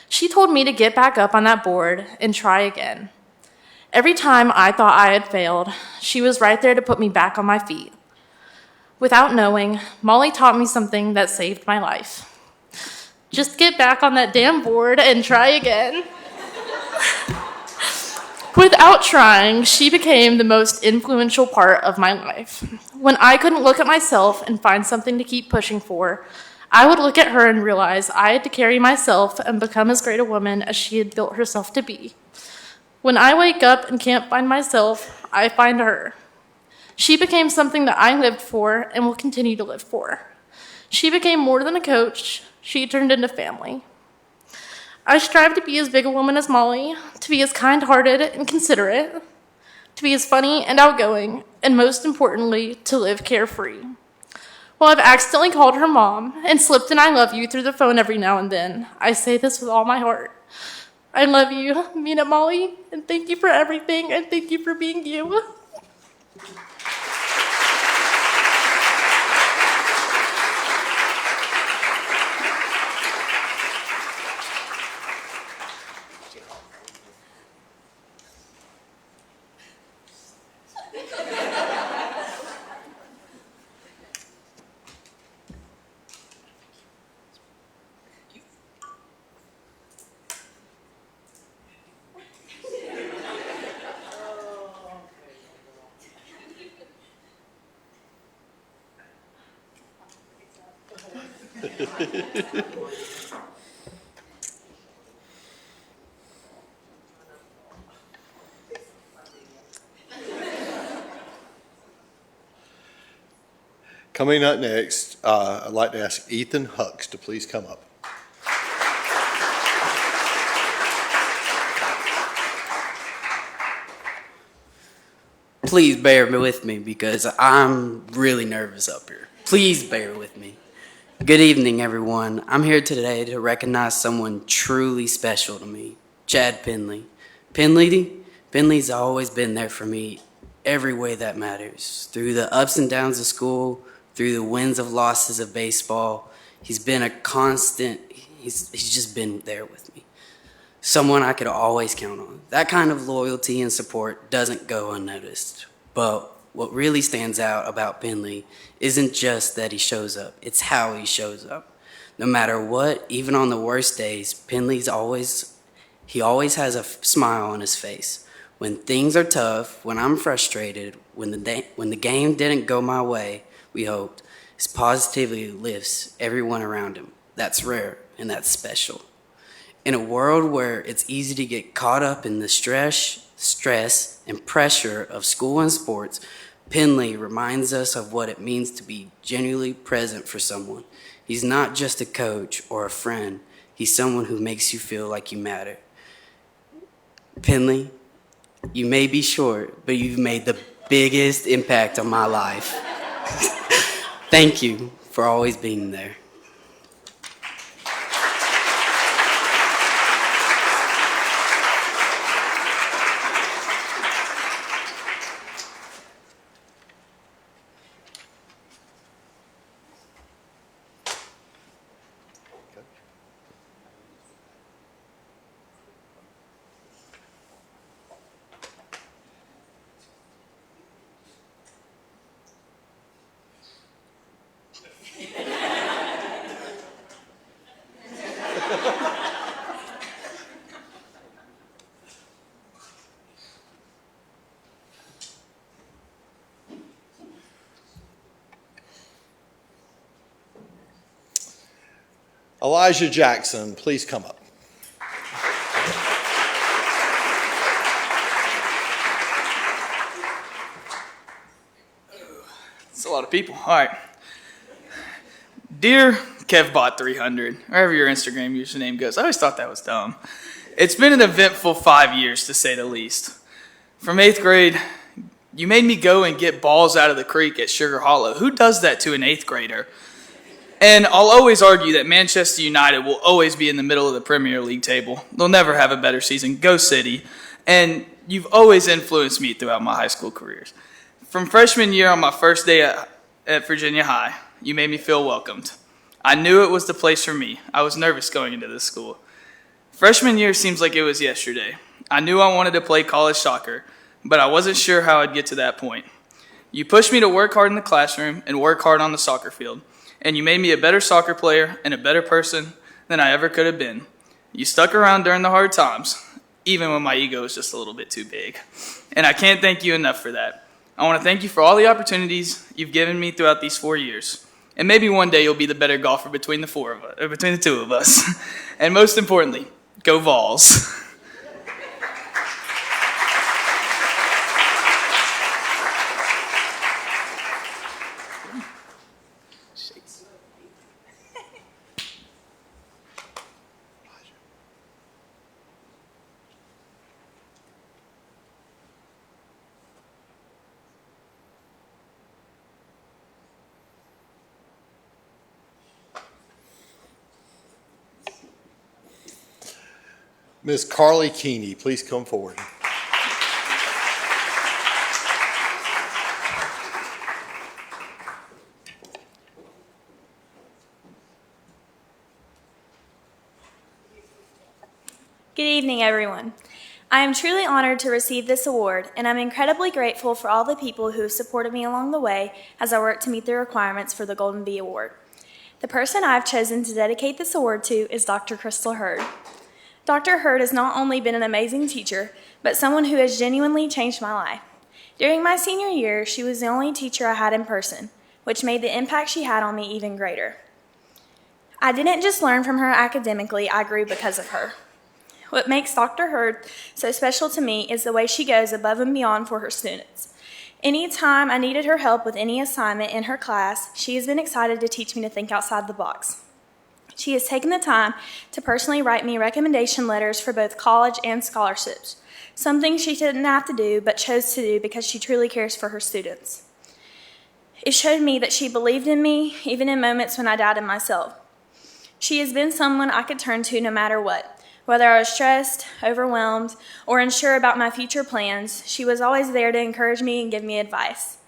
She told me to get back up on that board and try again. Every time I thought I had failed, she was right there to put me back on my feet. Without knowing, Molly taught me something that saved my life. Just get back on that damn board and try again. Without trying, she became the most influential part of my life. When I couldn't look at myself and find something to keep pushing for, I would look at her and realize I had to carry myself and become as great a woman as she had built herself to be. When I wake up and can't find myself, I find her. She became something that I lived for and will continue to live for. She became more than a coach. She turned into family. I strive to be as big a woman as Molly, to be as kind-hearted and considerate, to be as funny and outgoing, and most importantly, to live carefree. While I've accidentally called her mom and slipped an I love you through the phone every now and then, I say this with all my heart. I love you, mean it, Molly, and thank you for everything, and thank you for being you. Coming up next, I'd like to ask Ethan Hucks to please come up. Please bear with me because I'm really nervous up here. Please bear with me. Good evening, everyone. I'm here today to recognize someone truly special to me, Chad Penley. Penley's always been there for me every way that matters. Through the ups and downs of school, through the wins and losses of baseball, he's been a constant, he's just been there with me. Someone I could always count on. That kind of loyalty and support doesn't go unnoticed. But what really stands out about Penley isn't just that he shows up, it's how he shows up. No matter what, even on the worst days, he always has a smile on his face. When things are tough, when I'm frustrated, when the game didn't go my way, we hoped, his positivity lifts everyone around him. That's rare and that's special. In a world where it's easy to get caught up in the stress and pressure of school and sports, Penley reminds us of what it means to be genuinely present for someone. He's not just a coach or a friend. He's someone who makes you feel like you matter. Penley, you may be short, but you've made the biggest impact on my life. Thank you for always being there. Elijah Jackson, please come up. a lot of people. All right. Dear KevBot300, wherever your Instagram username goes, I always thought that was dumb. It's been an eventful 5 years, to say the least. From 8th grade, you made me go and get balls out of the creek at Sugar Hollow. Who does that to an 8th grader? And I'll always argue that Manchester United will always be in the middle of the Premier League table. They'll never have a better season. Go City. And you've always influenced me throughout my high school careers. From freshman year on my first day at Virginia High, you made me feel welcomed. I knew it was the place for me. I was nervous going into this school. Freshman year seems like it was yesterday. I knew I wanted to play college soccer, but I wasn't sure how I'd get to that point. You pushed me to work hard in the classroom and work hard on the soccer field, and you made me a better soccer player and a better person than I ever could have been. You stuck around during the hard times, even when my ego was just a little bit too big. And I can't thank you enough for that. I want to thank you for all the opportunities you've given me throughout these 4 years. And maybe one day you'll be the better golfer between the two of us. And most importantly, go Vols. Ms. Carly Keeney, please come forward. Good evening, everyone. I am truly honored to receive this award, and I'm incredibly grateful for all the people who have supported me along the way as I work to meet the requirements for the Golden Bee Award. The person I've chosen to dedicate this award to is Dr. Crystal Hurd. Dr. Hurd has not only been an amazing teacher, but someone who has genuinely changed my life. During my senior year, she was the only teacher I had in person, which made the impact she had on me even greater. I didn't just learn from her academically, I grew because of her. What makes Dr. Hurd so special to me is the way she goes above and beyond for her students. Anytime I needed her help with any assignment in her class, she has been excited to teach me to think outside the box. She has taken the time to personally write me recommendation letters for both college and scholarships, something she didn't have to do but chose to do because she truly cares for her students. It showed me that she believed in me, even in moments when I doubted myself. She has been someone I could turn to no matter what. Whether I was stressed, overwhelmed, or unsure about my future plans, she was always there to encourage me and give me advice.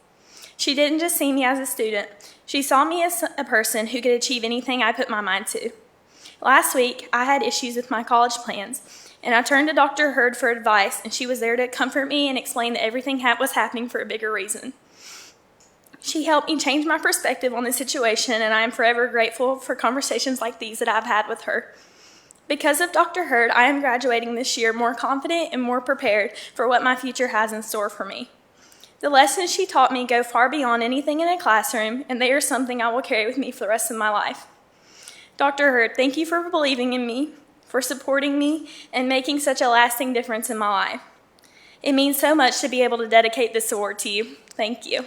She didn't just see me as a student. She saw me as a person who could achieve anything I put my mind to. Last week, I had issues with my college plans, and I turned to Dr. Hurd for advice, and she was there to comfort me and explain that everything was happening for a bigger reason. She helped me change my perspective on the situation, and I am forever grateful for conversations like these that I've had with her. Because of Dr. Hurd, I am graduating this year more confident and more prepared for what my future has in store for me. The lessons she taught me go far beyond anything in a classroom, and they are something I will carry with me for the rest of my life. Dr. Hurd, thank you for believing in me, for supporting me, and making such a lasting difference in my life. It means so much to be able to dedicate this award to you. Thank you.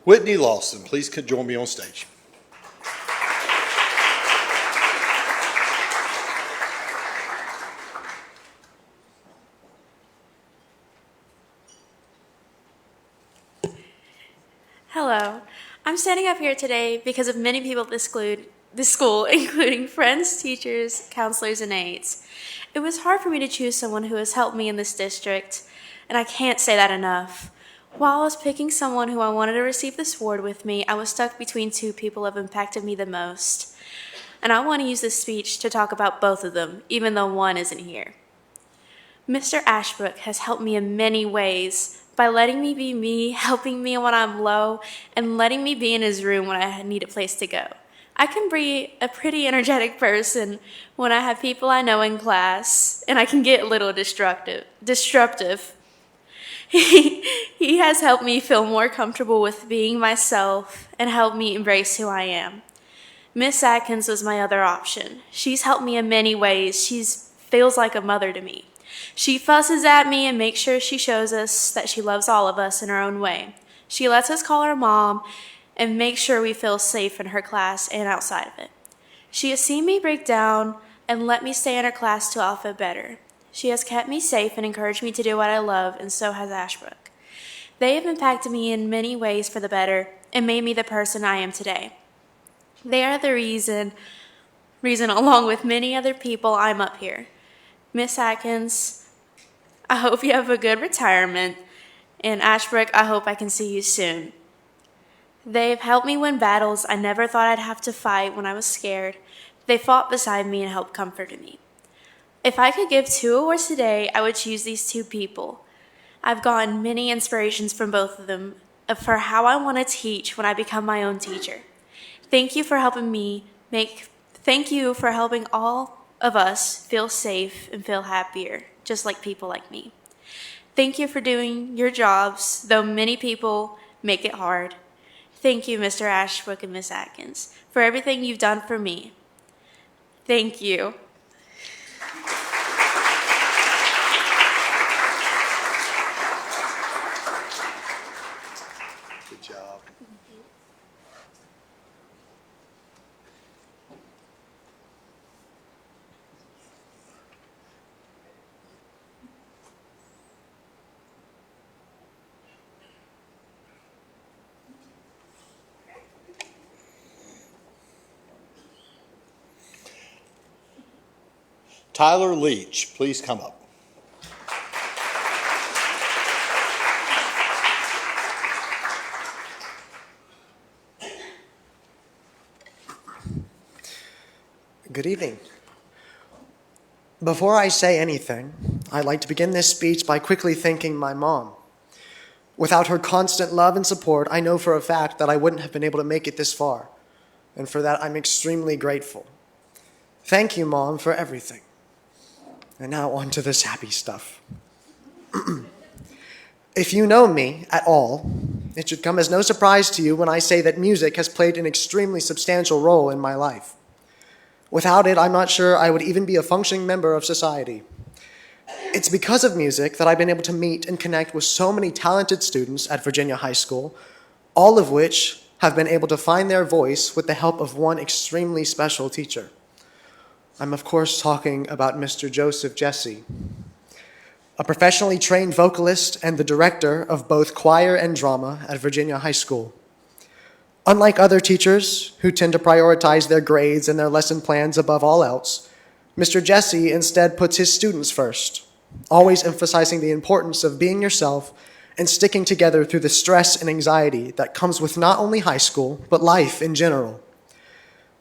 Whitney Lawson, please join me on stage. Hello. I'm standing up here today because of many people at this school, including friends, teachers, counselors, and aides. It was hard for me to choose someone who has helped me in this district, and I can't say that enough. While I was picking someone who I wanted to receive this award with me, I was stuck between two people who have impacted me the most. And I want to use this speech to talk about both of them, even though one isn't here. Mr. Ashbrook has helped me in many ways by letting me be me, helping me when I'm low, and letting me be in his room when I need a place to go. I can be a pretty energetic person when I have people I know in class, and I can get a little disruptive. He has helped me feel more comfortable with being myself and helped me embrace who I am. Miss Atkins was my other option. She's helped me in many ways. She feels like a mother to me. She fusses at me and makes sure she shows us that she loves all of us in her own way. She lets us call her mom and makes sure we feel safe in her class and outside of it. She has seen me break down and let me stay in her class till I feel better. She has kept me safe and encouraged me to do what I love, and so has Ashbrook. They have impacted me in many ways for the better and made me the person I am today. They are the reason, along with many other people, I'm up here. Miss Atkins, I hope you have a good retirement, and Ashbrook, I hope I can see you soon. They've helped me win battles I never thought I'd have to fight when I was scared. They fought beside me and helped comfort me. If I could give 2 awards today, I would choose these 2 people. I've gotten many inspirations from both of them for how I want to teach when I become my own teacher. Thank you for helping all of us feel safe and feel happier, just like people like me. Thank you for doing your jobs, though many people make it hard. Thank you, Mr. Ashbrook and Miss Atkins, for everything you've done for me. Thank you. Good job. Tyler Leach, please come up. Good evening. Before I say anything, I'd like to begin this speech by quickly thanking my mom. Without her constant love and support, I know for a fact that I wouldn't have been able to make it this far, and for that I'm extremely grateful. Thank you, Mom, for everything. And now on to this happy stuff. If you know me at all, it should come as no surprise to you when I say that music has played an extremely substantial role in my life. Without it, I'm not sure I would even be a functioning member of society. It's because of music that I've been able to meet and connect with so many talented students at Virginia High School, all of which have been able to find their voice with the help of one extremely special teacher. I'm of course talking about Mr. Joseph Jesse, a professionally trained vocalist and the director of both choir and drama at Virginia High School. Unlike other teachers who tend to prioritize their grades and their lesson plans above all else, Mr. Jesse instead puts his students first, always emphasizing the importance of being yourself and sticking together through the stress and anxiety that comes with not only high school, but life in general.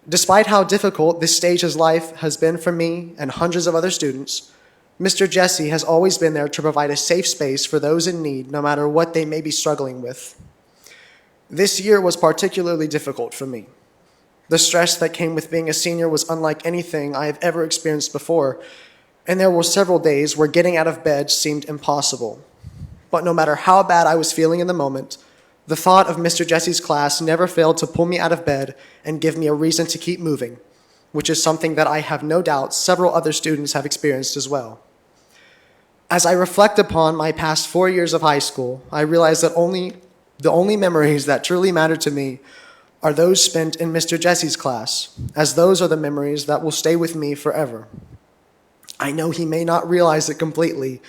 Despite how difficult this stage of life has been for me and hundreds of other students, Mr. Jesse has always been there to provide a safe space for those in need, no matter what they may be struggling with. This year was particularly difficult for me. The stress that came with being a senior was unlike anything I have ever experienced before, and there were several days where getting out of bed seemed impossible. But no matter how bad I was feeling in the moment, the thought of Mr. Jesse's class never failed to pull me out of bed and give me a reason to keep moving, which is something that I have no doubt several other students have experienced as well. As I reflect upon my past 4 years of high school, I realize that the only memories that truly matter to me are those spent in Mr. Jesse's class, as those are the memories that will stay with me forever. I know he may not realize it completely,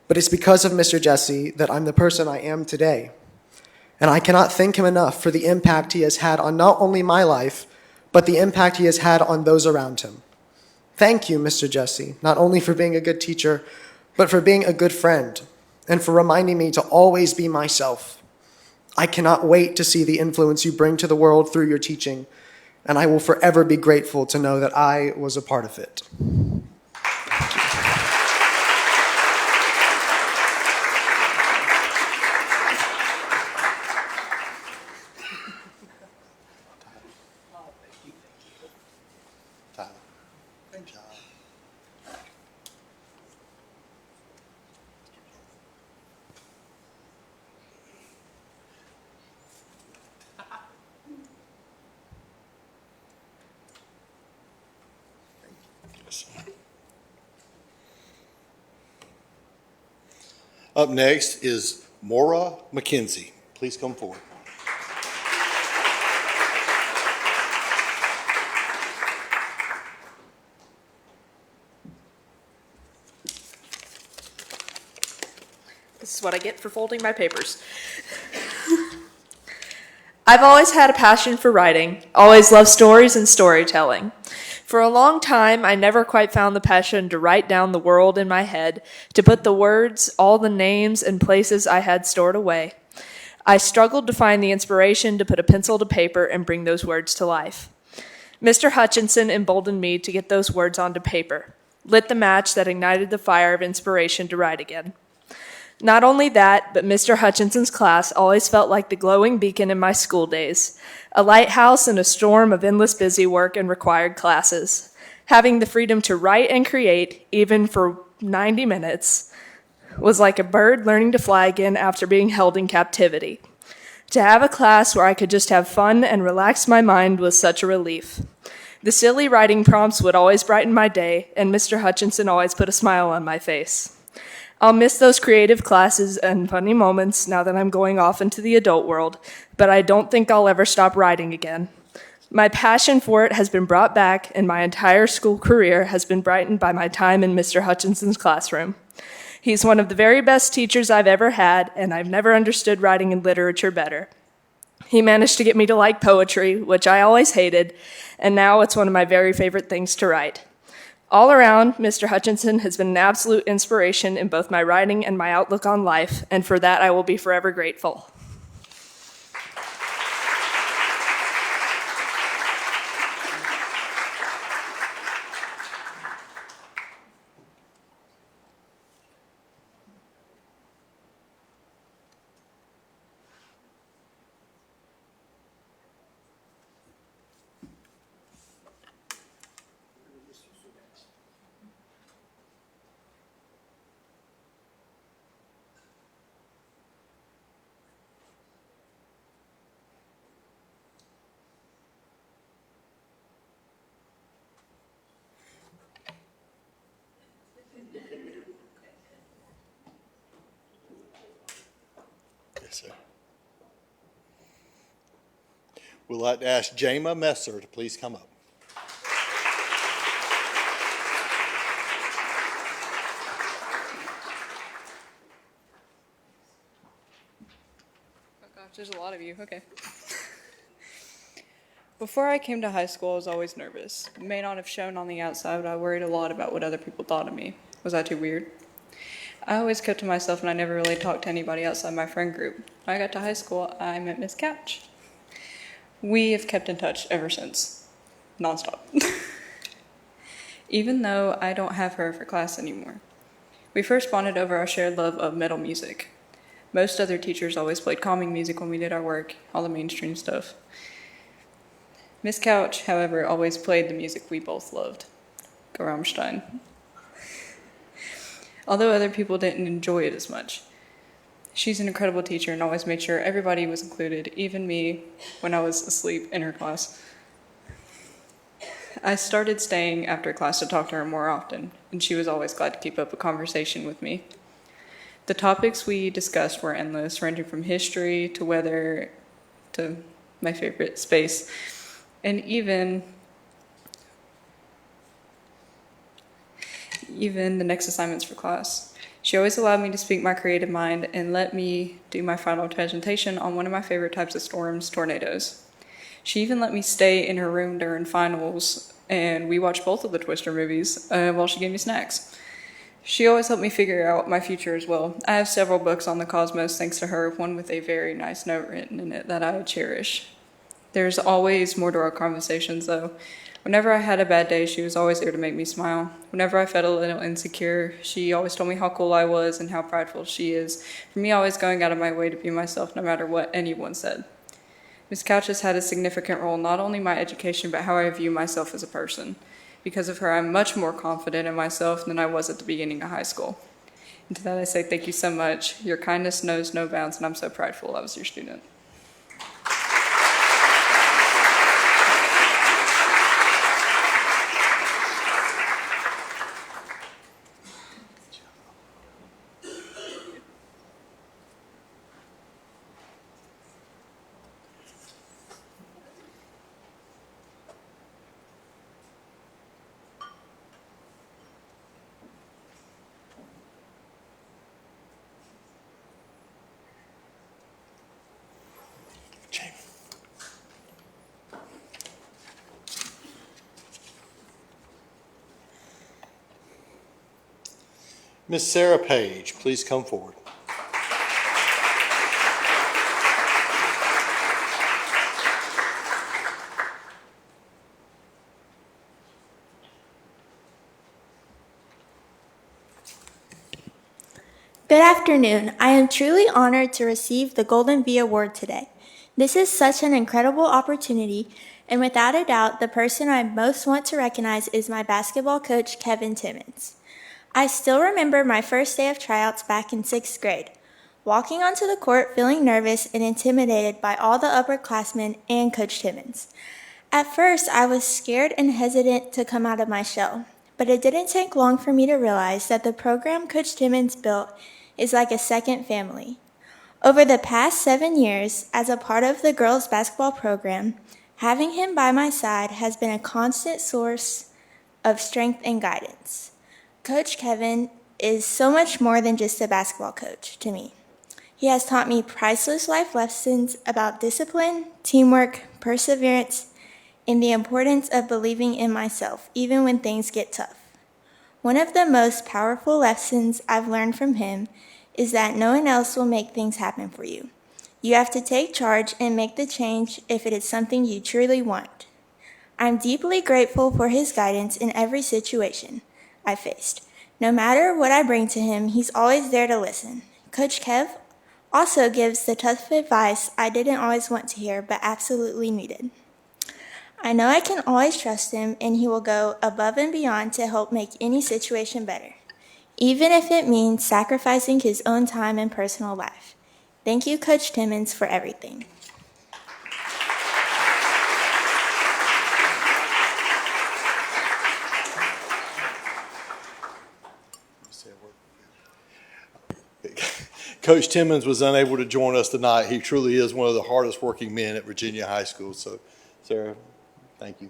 but it's because of Mr. Jesse that I'm the person I am today. And I cannot thank him enough for the impact he has had on not only my life, but the impact he has had on those around him. Thank you, Mr. Jesse, not only for being a good teacher, but for being a good friend, and for reminding me to always be myself. I cannot wait to see the influence you bring to the world through your teaching, and I will forever be grateful to know that I was a part of it. Tyler. Great job. Up next is Maura McKenzie. Please come forward. This is what I get for folding my papers. I've always had a passion for writing, always loved stories and storytelling. For a long time, I never quite found the passion to write down the world in my head, to put the words, all the names and places I had stored away. I struggled to find the inspiration to put a pencil to paper and bring those words to life. Mr. Hutchinson emboldened me to get those words onto paper, lit the match that ignited the fire of inspiration to write again. Not only that, but Mr. Hutchinson's class always felt like the glowing beacon in my school days, a lighthouse in a storm of endless busy work and required classes. Having the freedom to write and create, even for 90 minutes, was like a bird learning to fly again after being held in captivity. To have a class where I could just have fun and relax my mind was such a relief. The silly writing prompts would always brighten my day, and Mr. Hutchinson always put a smile on my face. I'll miss those creative classes and funny moments now that I'm going off into the adult world, but I don't think I'll ever stop writing again. My passion for it has been brought back, and my entire school career has been brightened by my time in Mr. Hutchinson's classroom. He's one of the very best teachers I've ever had, and I've never understood writing and literature better. He managed to get me to like poetry, which I always hated, and now it's one of my very favorite things to write. All around, Mr. Hutchinson has been an absolute inspiration in both my writing and my outlook on life, and for that I will be forever grateful. Yes, sir. We'd like to ask Jama Messer to please come up. Oh gosh, there's a lot of you. Okay. Before I came to high school, I was always nervous. It may not have shown on the outside, but I worried a lot about what other people thought of me. Was I too weird? I always kept to myself, and I never really talked to anybody outside my friend group. When I got to high school, I met Miss Couch. We have kept in touch ever since, nonstop. Even though I don't have her for class anymore. We first bonded over our shared love of metal music. Most other teachers always played calming music when we did our work, all the mainstream stuff. Miss Couch, however, always played the music we both loved, Go Rammstein. Although other people didn't enjoy it as much. She's an incredible teacher and always made sure everybody was included, even me, when I was asleep in her class. I started staying after class to talk to her more often, and she was always glad to keep up a conversation with me. The topics we discussed were endless, ranging from history to weather to my favorite, space, and even the next assignments for class. She always allowed me to speak my creative mind and let me do my final presentation on one of my favorite types of storms, tornadoes. She even let me stay in her room during finals, and we watched both of the Twister movies while she gave me snacks. She always helped me figure out my future as well. I have several books on the cosmos thanks to her, one with a very nice note written in it that I cherish. There's always more to our conversations, though. Whenever I had a bad day, she was always there to make me smile. Whenever I felt a little insecure, she always told me how cool I was and how prideful she is, for me always going out of my way to be myself no matter what anyone said. Miss Couch has had a significant role not only in my education, but how I view myself as a person. Because of her, I'm much more confident in myself than I was at the beginning of high school. And to that I say thank you so much. Your kindness knows no bounds, and I'm so prideful I was your student. Miss Sarah Page, please come forward. Good afternoon. I am truly honored to receive the Golden V Award today. This is such an incredible opportunity, and without a doubt, the person I most want to recognize is my basketball coach, Kevin Timmons. I still remember my first day of tryouts back in 6th grade, walking onto the court feeling nervous and intimidated by all the upperclassmen and Coach Timmons. At first, I was scared and hesitant to come out of my shell, but it didn't take long for me to realize that the program Coach Timmons built is like a second family. Over the past 7 years, as a part of the girls' basketball program, having him by my side has been a constant source of strength and guidance. Coach Kevin is so much more than just a basketball coach to me. He has taught me priceless life lessons about discipline, teamwork, perseverance, and the importance of believing in myself, even when things get tough. One of the most powerful lessons I've learned from him is that no one else will make things happen for you. You have to take charge and make the change if it is something you truly want. I'm deeply grateful for his guidance in every situation I faced. No matter what I bring to him, he's always there to listen. Coach Kev also gives the tough advice I didn't always want to hear, but absolutely needed. I know I can always trust him, and he will go above and beyond to help make any situation better, even if it means sacrificing his own time and personal life. Thank you, Coach Timmons, for everything. Coach Timmons was unable to join us tonight. He truly is one of the hardest working men at Virginia High School. So, Sarah, thank you.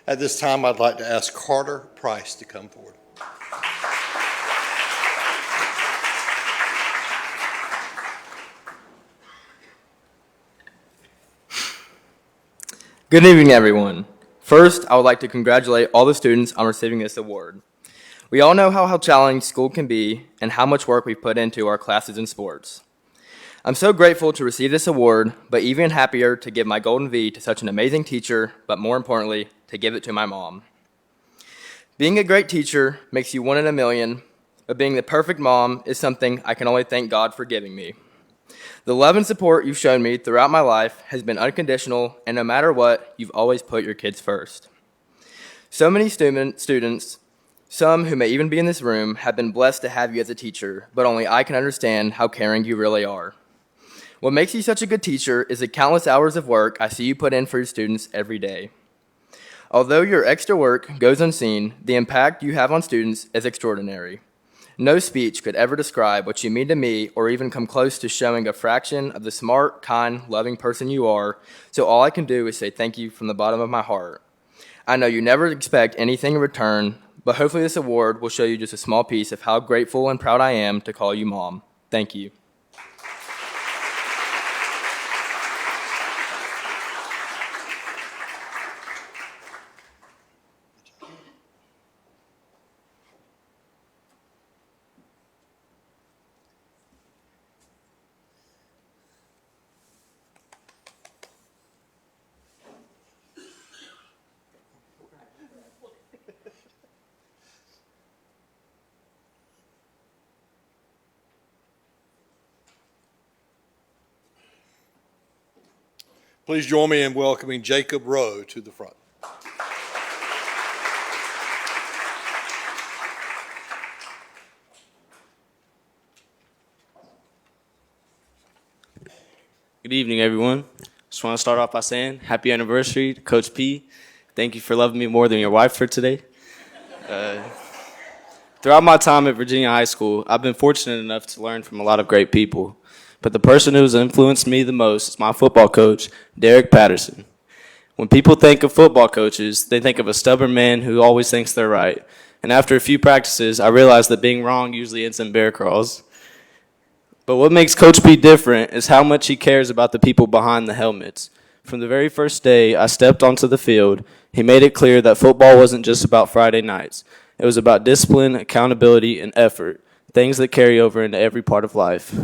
At this time, I'd like to ask Carter Price to come forward. Good evening, everyone. First, I would like to congratulate all the students on receiving this award. We all know how challenging school can be and how much work we've put into our classes and sports. I'm so grateful to receive this award, but even happier to give my Golden V to such an amazing teacher, but more importantly, to give it to my mom. Being a great teacher makes you one in a million, but being the perfect mom is something I can only thank God for giving me. The love and support you've shown me throughout my life has been unconditional, and no matter what, you've always put your kids first. So many students, some who may even be in this room, have been blessed to have you as a teacher, but only I can understand how caring you really are. What makes you such a good teacher is the countless hours of work I see you put in for your students every day. Although your extra work goes unseen, the impact you have on students is extraordinary. No speech could ever describe what you mean to me or even come close to showing a fraction of the smart, kind, loving person you are, so all I can do is say thank you from the bottom of my heart. I know you never expect anything in return, but hopefully this award will show you just a small piece of how grateful and proud I am to call you Mom. Thank you. Please join me in welcoming Jacob Rowe to the front. Good evening, everyone. Just want to start off by saying happy anniversary to Coach P. Thank you for loving me more than your wife for today. Throughout my time at Virginia High School, I've been fortunate enough to learn from a lot of great people. But the person who's influenced me the most is my football coach, Derek Patterson. When people think of football coaches, they think of a stubborn man who always thinks they're right. And after a few practices, I realized that being wrong usually ends in bear crawls. But what makes Coach P different is how much he cares about the people behind the helmets. From the very first day I stepped onto the field, he made it clear that football wasn't just about Friday nights. It was about discipline, accountability, and effort, things that carry over into every part of life.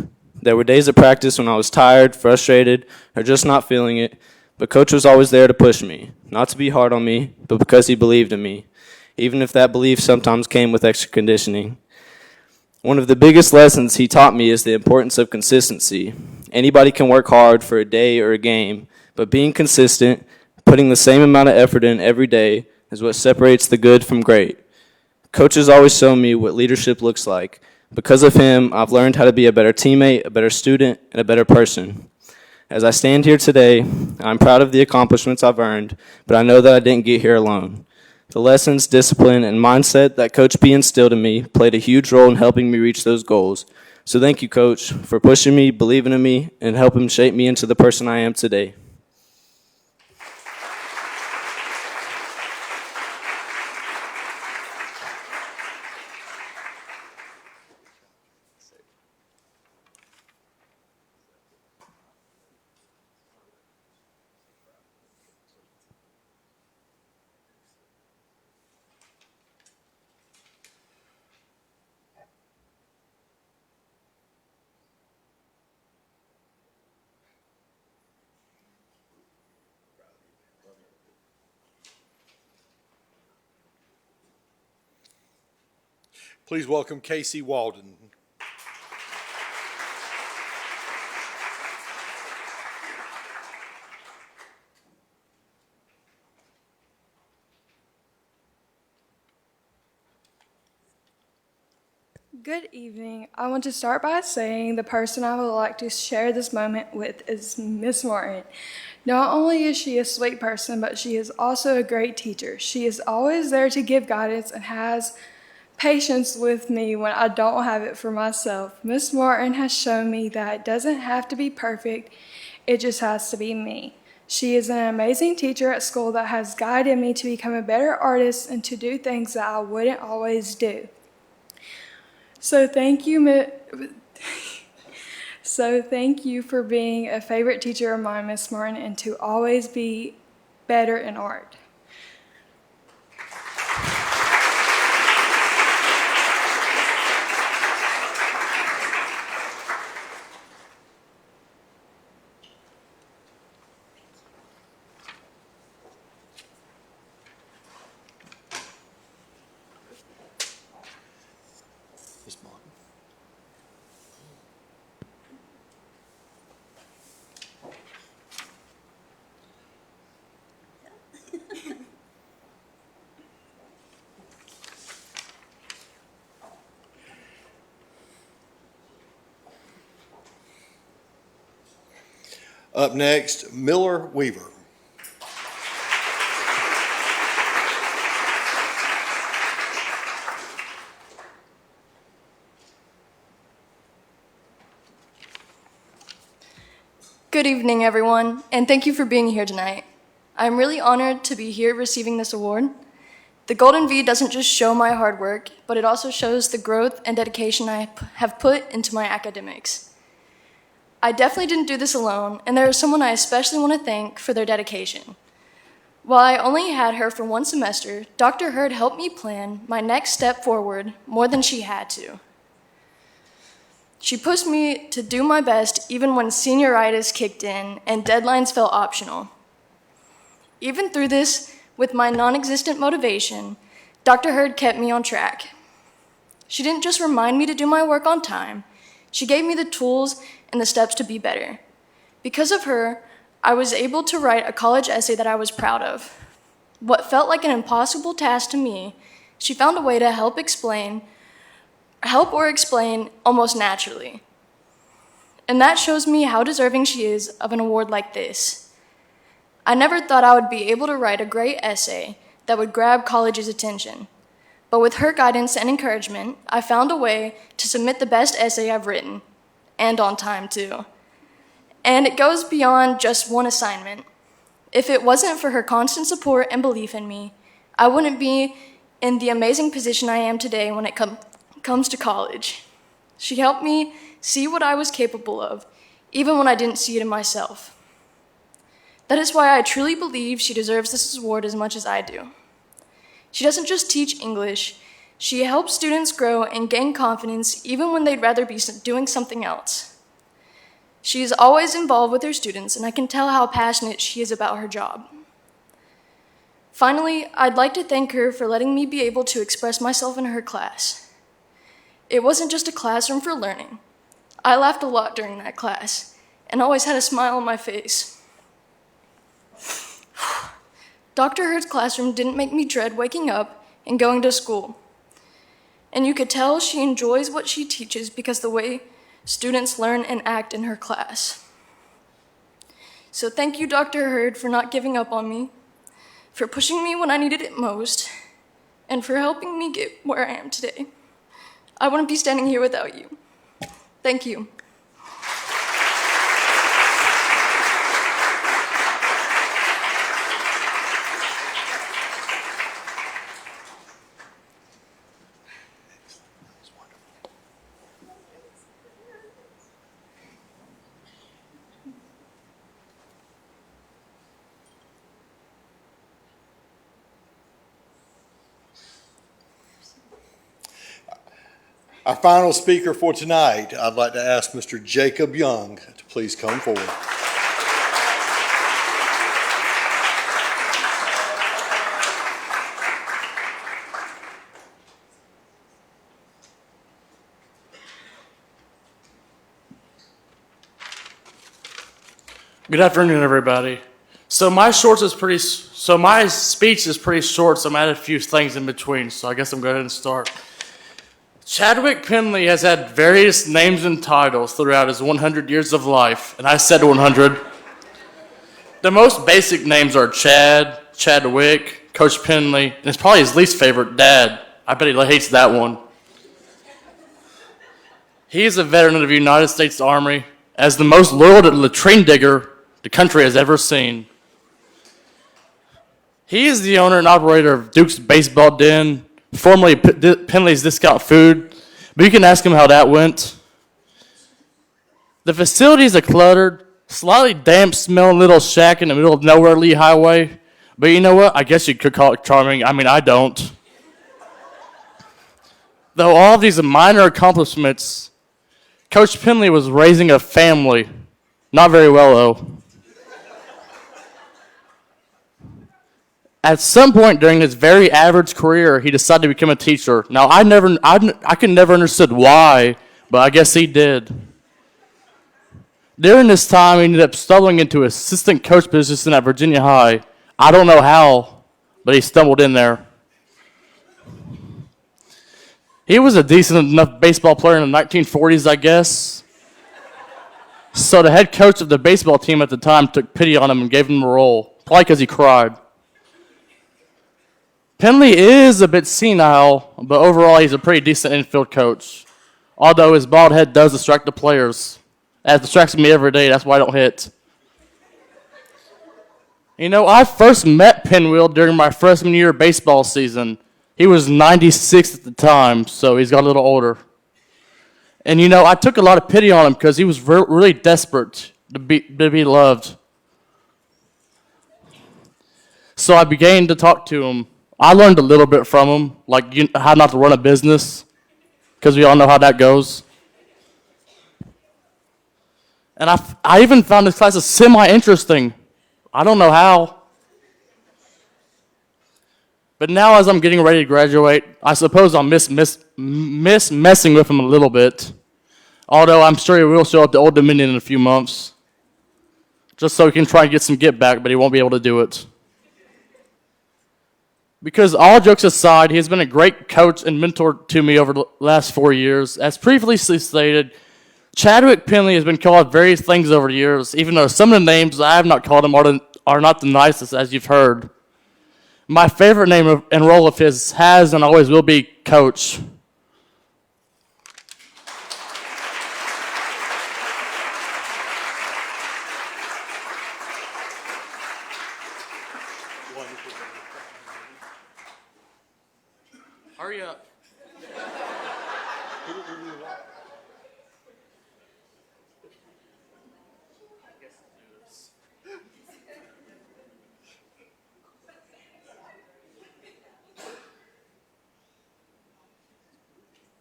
There were days of practice when I was tired, frustrated, or just not feeling it, but Coach was always there to push me, not to be hard on me, but because he believed in me, even if that belief sometimes came with extra conditioning. One of the biggest lessons he taught me is the importance of consistency. Anybody can work hard for a day or a game, but being consistent, putting the same amount of effort in every day, is what separates the good from great. Coach has always shown me what leadership looks like. Because of him, I've learned how to be a better teammate, a better student, and a better person. As I stand here today, I'm proud of the accomplishments I've earned, but I know that I didn't get here alone. The lessons, discipline, and mindset that Coach P instilled in me played a huge role in helping me reach those goals. So thank you, Coach, for pushing me, believing in me, and helping shape me into the person I am today. Please welcome Casey Walden. Good evening. I want to start by saying the person I would like to share this moment with is Miss Martin. Not only is she a sweet person, but she is also a great teacher. She is always there to give guidance and has patience with me when I don't have it for myself. Miss Martin has shown me that it doesn't have to be perfect, it just has to be me. She is an amazing teacher at school that has guided me to become a better artist and to do things that I wouldn't always do. So thank you for being a favorite teacher of mine, Miss Martin, and to always be better in art. Miss Martin. Up next, Miller Weaver. Good evening, everyone, and thank you for being here tonight. I'm really honored to be here receiving this award. The Golden V doesn't just show my hard work, but it also shows the growth and dedication I have put into my academics. I definitely didn't do this alone, and there is someone I especially want to thank for their dedication. While I only had her for one semester, Dr. Hurd helped me plan my next step forward more than she had to. She pushed me to do my best even when senioritis kicked in and deadlines felt optional. Even through this, with my non-existent motivation, Dr. Hurd kept me on track. She didn't just remind me to do my work on time, she gave me the tools and the steps to be better. Because of her, I was able to write a college essay that I was proud of. What felt like an impossible task to me, she found a way to help or explain almost naturally. And that shows me how deserving she is of an award like this. I never thought I would be able to write a great essay that would grab college's attention. But with her guidance and encouragement, I found a way to submit the best essay I've written, and on time too. And it goes beyond just one assignment. If it wasn't for her constant support and belief in me, I wouldn't be in the amazing position I am today when it comes to college. She helped me see what I was capable of, even when I didn't see it in myself. That is why I truly believe she deserves this award as much as I do. She doesn't just teach English, she helps students grow and gain confidence even when they'd rather be doing something else. She is always involved with her students, and I can tell how passionate she is about her job. Finally, I'd like to thank her for letting me be able to express myself in her class. It wasn't just a classroom for learning. I laughed a lot during that class, and always had a smile on my face. Dr. Hurd's classroom didn't make me dread waking up and going to school. And you could tell she enjoys what she teaches because the way students learn and act in her class. So thank you, Dr. Hurd, for not giving up on me, for pushing me when I needed it most, and for helping me get where I am today. I wouldn't be standing here without you. Thank you. Our final speaker for tonight, I'd like to ask Mr. Jacob Young to please come forward. Good afternoon, everybody. So my speech is pretty short, so I'm adding a few things in between, so I guess I'm going to go ahead and start. Chadwick Penley has had various names and titles throughout his 100 years of life, and I said 100. The most basic names are Chad, Chadwick, Coach Penley, and it's probably his least favorite, Dad. I bet he hates that one. He is a veteran of the United States Army, as the most loyal latrine digger the country has ever seen. He is the owner and operator of Duke's Baseball Den, formerly Penley's Discount Food, but you can ask him how that went. The facility is a cluttered, slightly damp-smelling little shack in the middle of nowhere Lee Highway, but you know what? I guess you could call it charming. I mean, I don't. Though all of these minor accomplishments, Coach Penley was raising a family. Not very well, though. At some point during his very average career, he decided to become a teacher. Now, I could never understood why, but I guess he did. During this time, he ended up stumbling into assistant coach position at Virginia High. I don't know how, but he stumbled in there. He was a decent enough baseball player in the 1940s, I guess. So the head coach of the baseball team at the time took pity on him and gave him a role, probably because he cried. Penley is a bit senile, but overall he's a pretty decent infield coach. Although his bald head does distract the players. That distracts me every day, that's why I don't hit. You know, I first met Pinwheel during my freshman year baseball season. He was 96 at the time, so he's got a little older. And you know, I took a lot of pity on him because he was really desperate to be loved. So I began to talk to him. I learned a little bit from him, like how not to run a business, because we all know how that goes. And I even found his classes semi-interesting. I don't know how. But now as I'm getting ready to graduate, I suppose I'll miss messing with him a little bit. Although I'm sure he will show up to Old Dominion in a few months. just so he can try and get some get back, but he won't be able to do it. Because all jokes aside, he has been a great coach and mentor to me over the last 4 years. As previously stated, Chadwick Penley has been called various things over the years, even though some of the names I have not called him are not the nicest, as you've heard. My favorite name and role of his has and always will be Coach. Hurry up.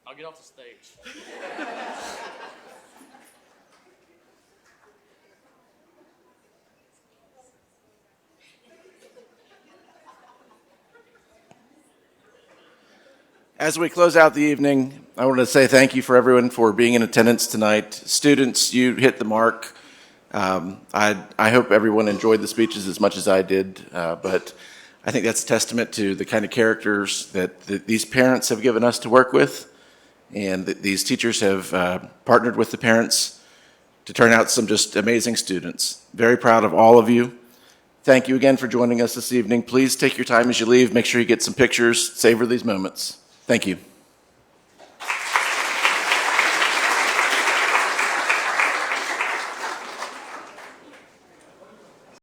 I'll get off the stage. As we close out the evening, I want to say thank you for everyone for being in attendance tonight. Students, you hit the mark. I hope everyone enjoyed the speeches as much as I did, but I think that's a testament to the kind of characters that these parents have given us to work with, and that these teachers have partnered with the parents to turn out some just amazing students. Very proud of all of you. Thank you again for joining us this evening. Please take your time as you leave. Make sure you get some pictures. Savor these moments. Thank you.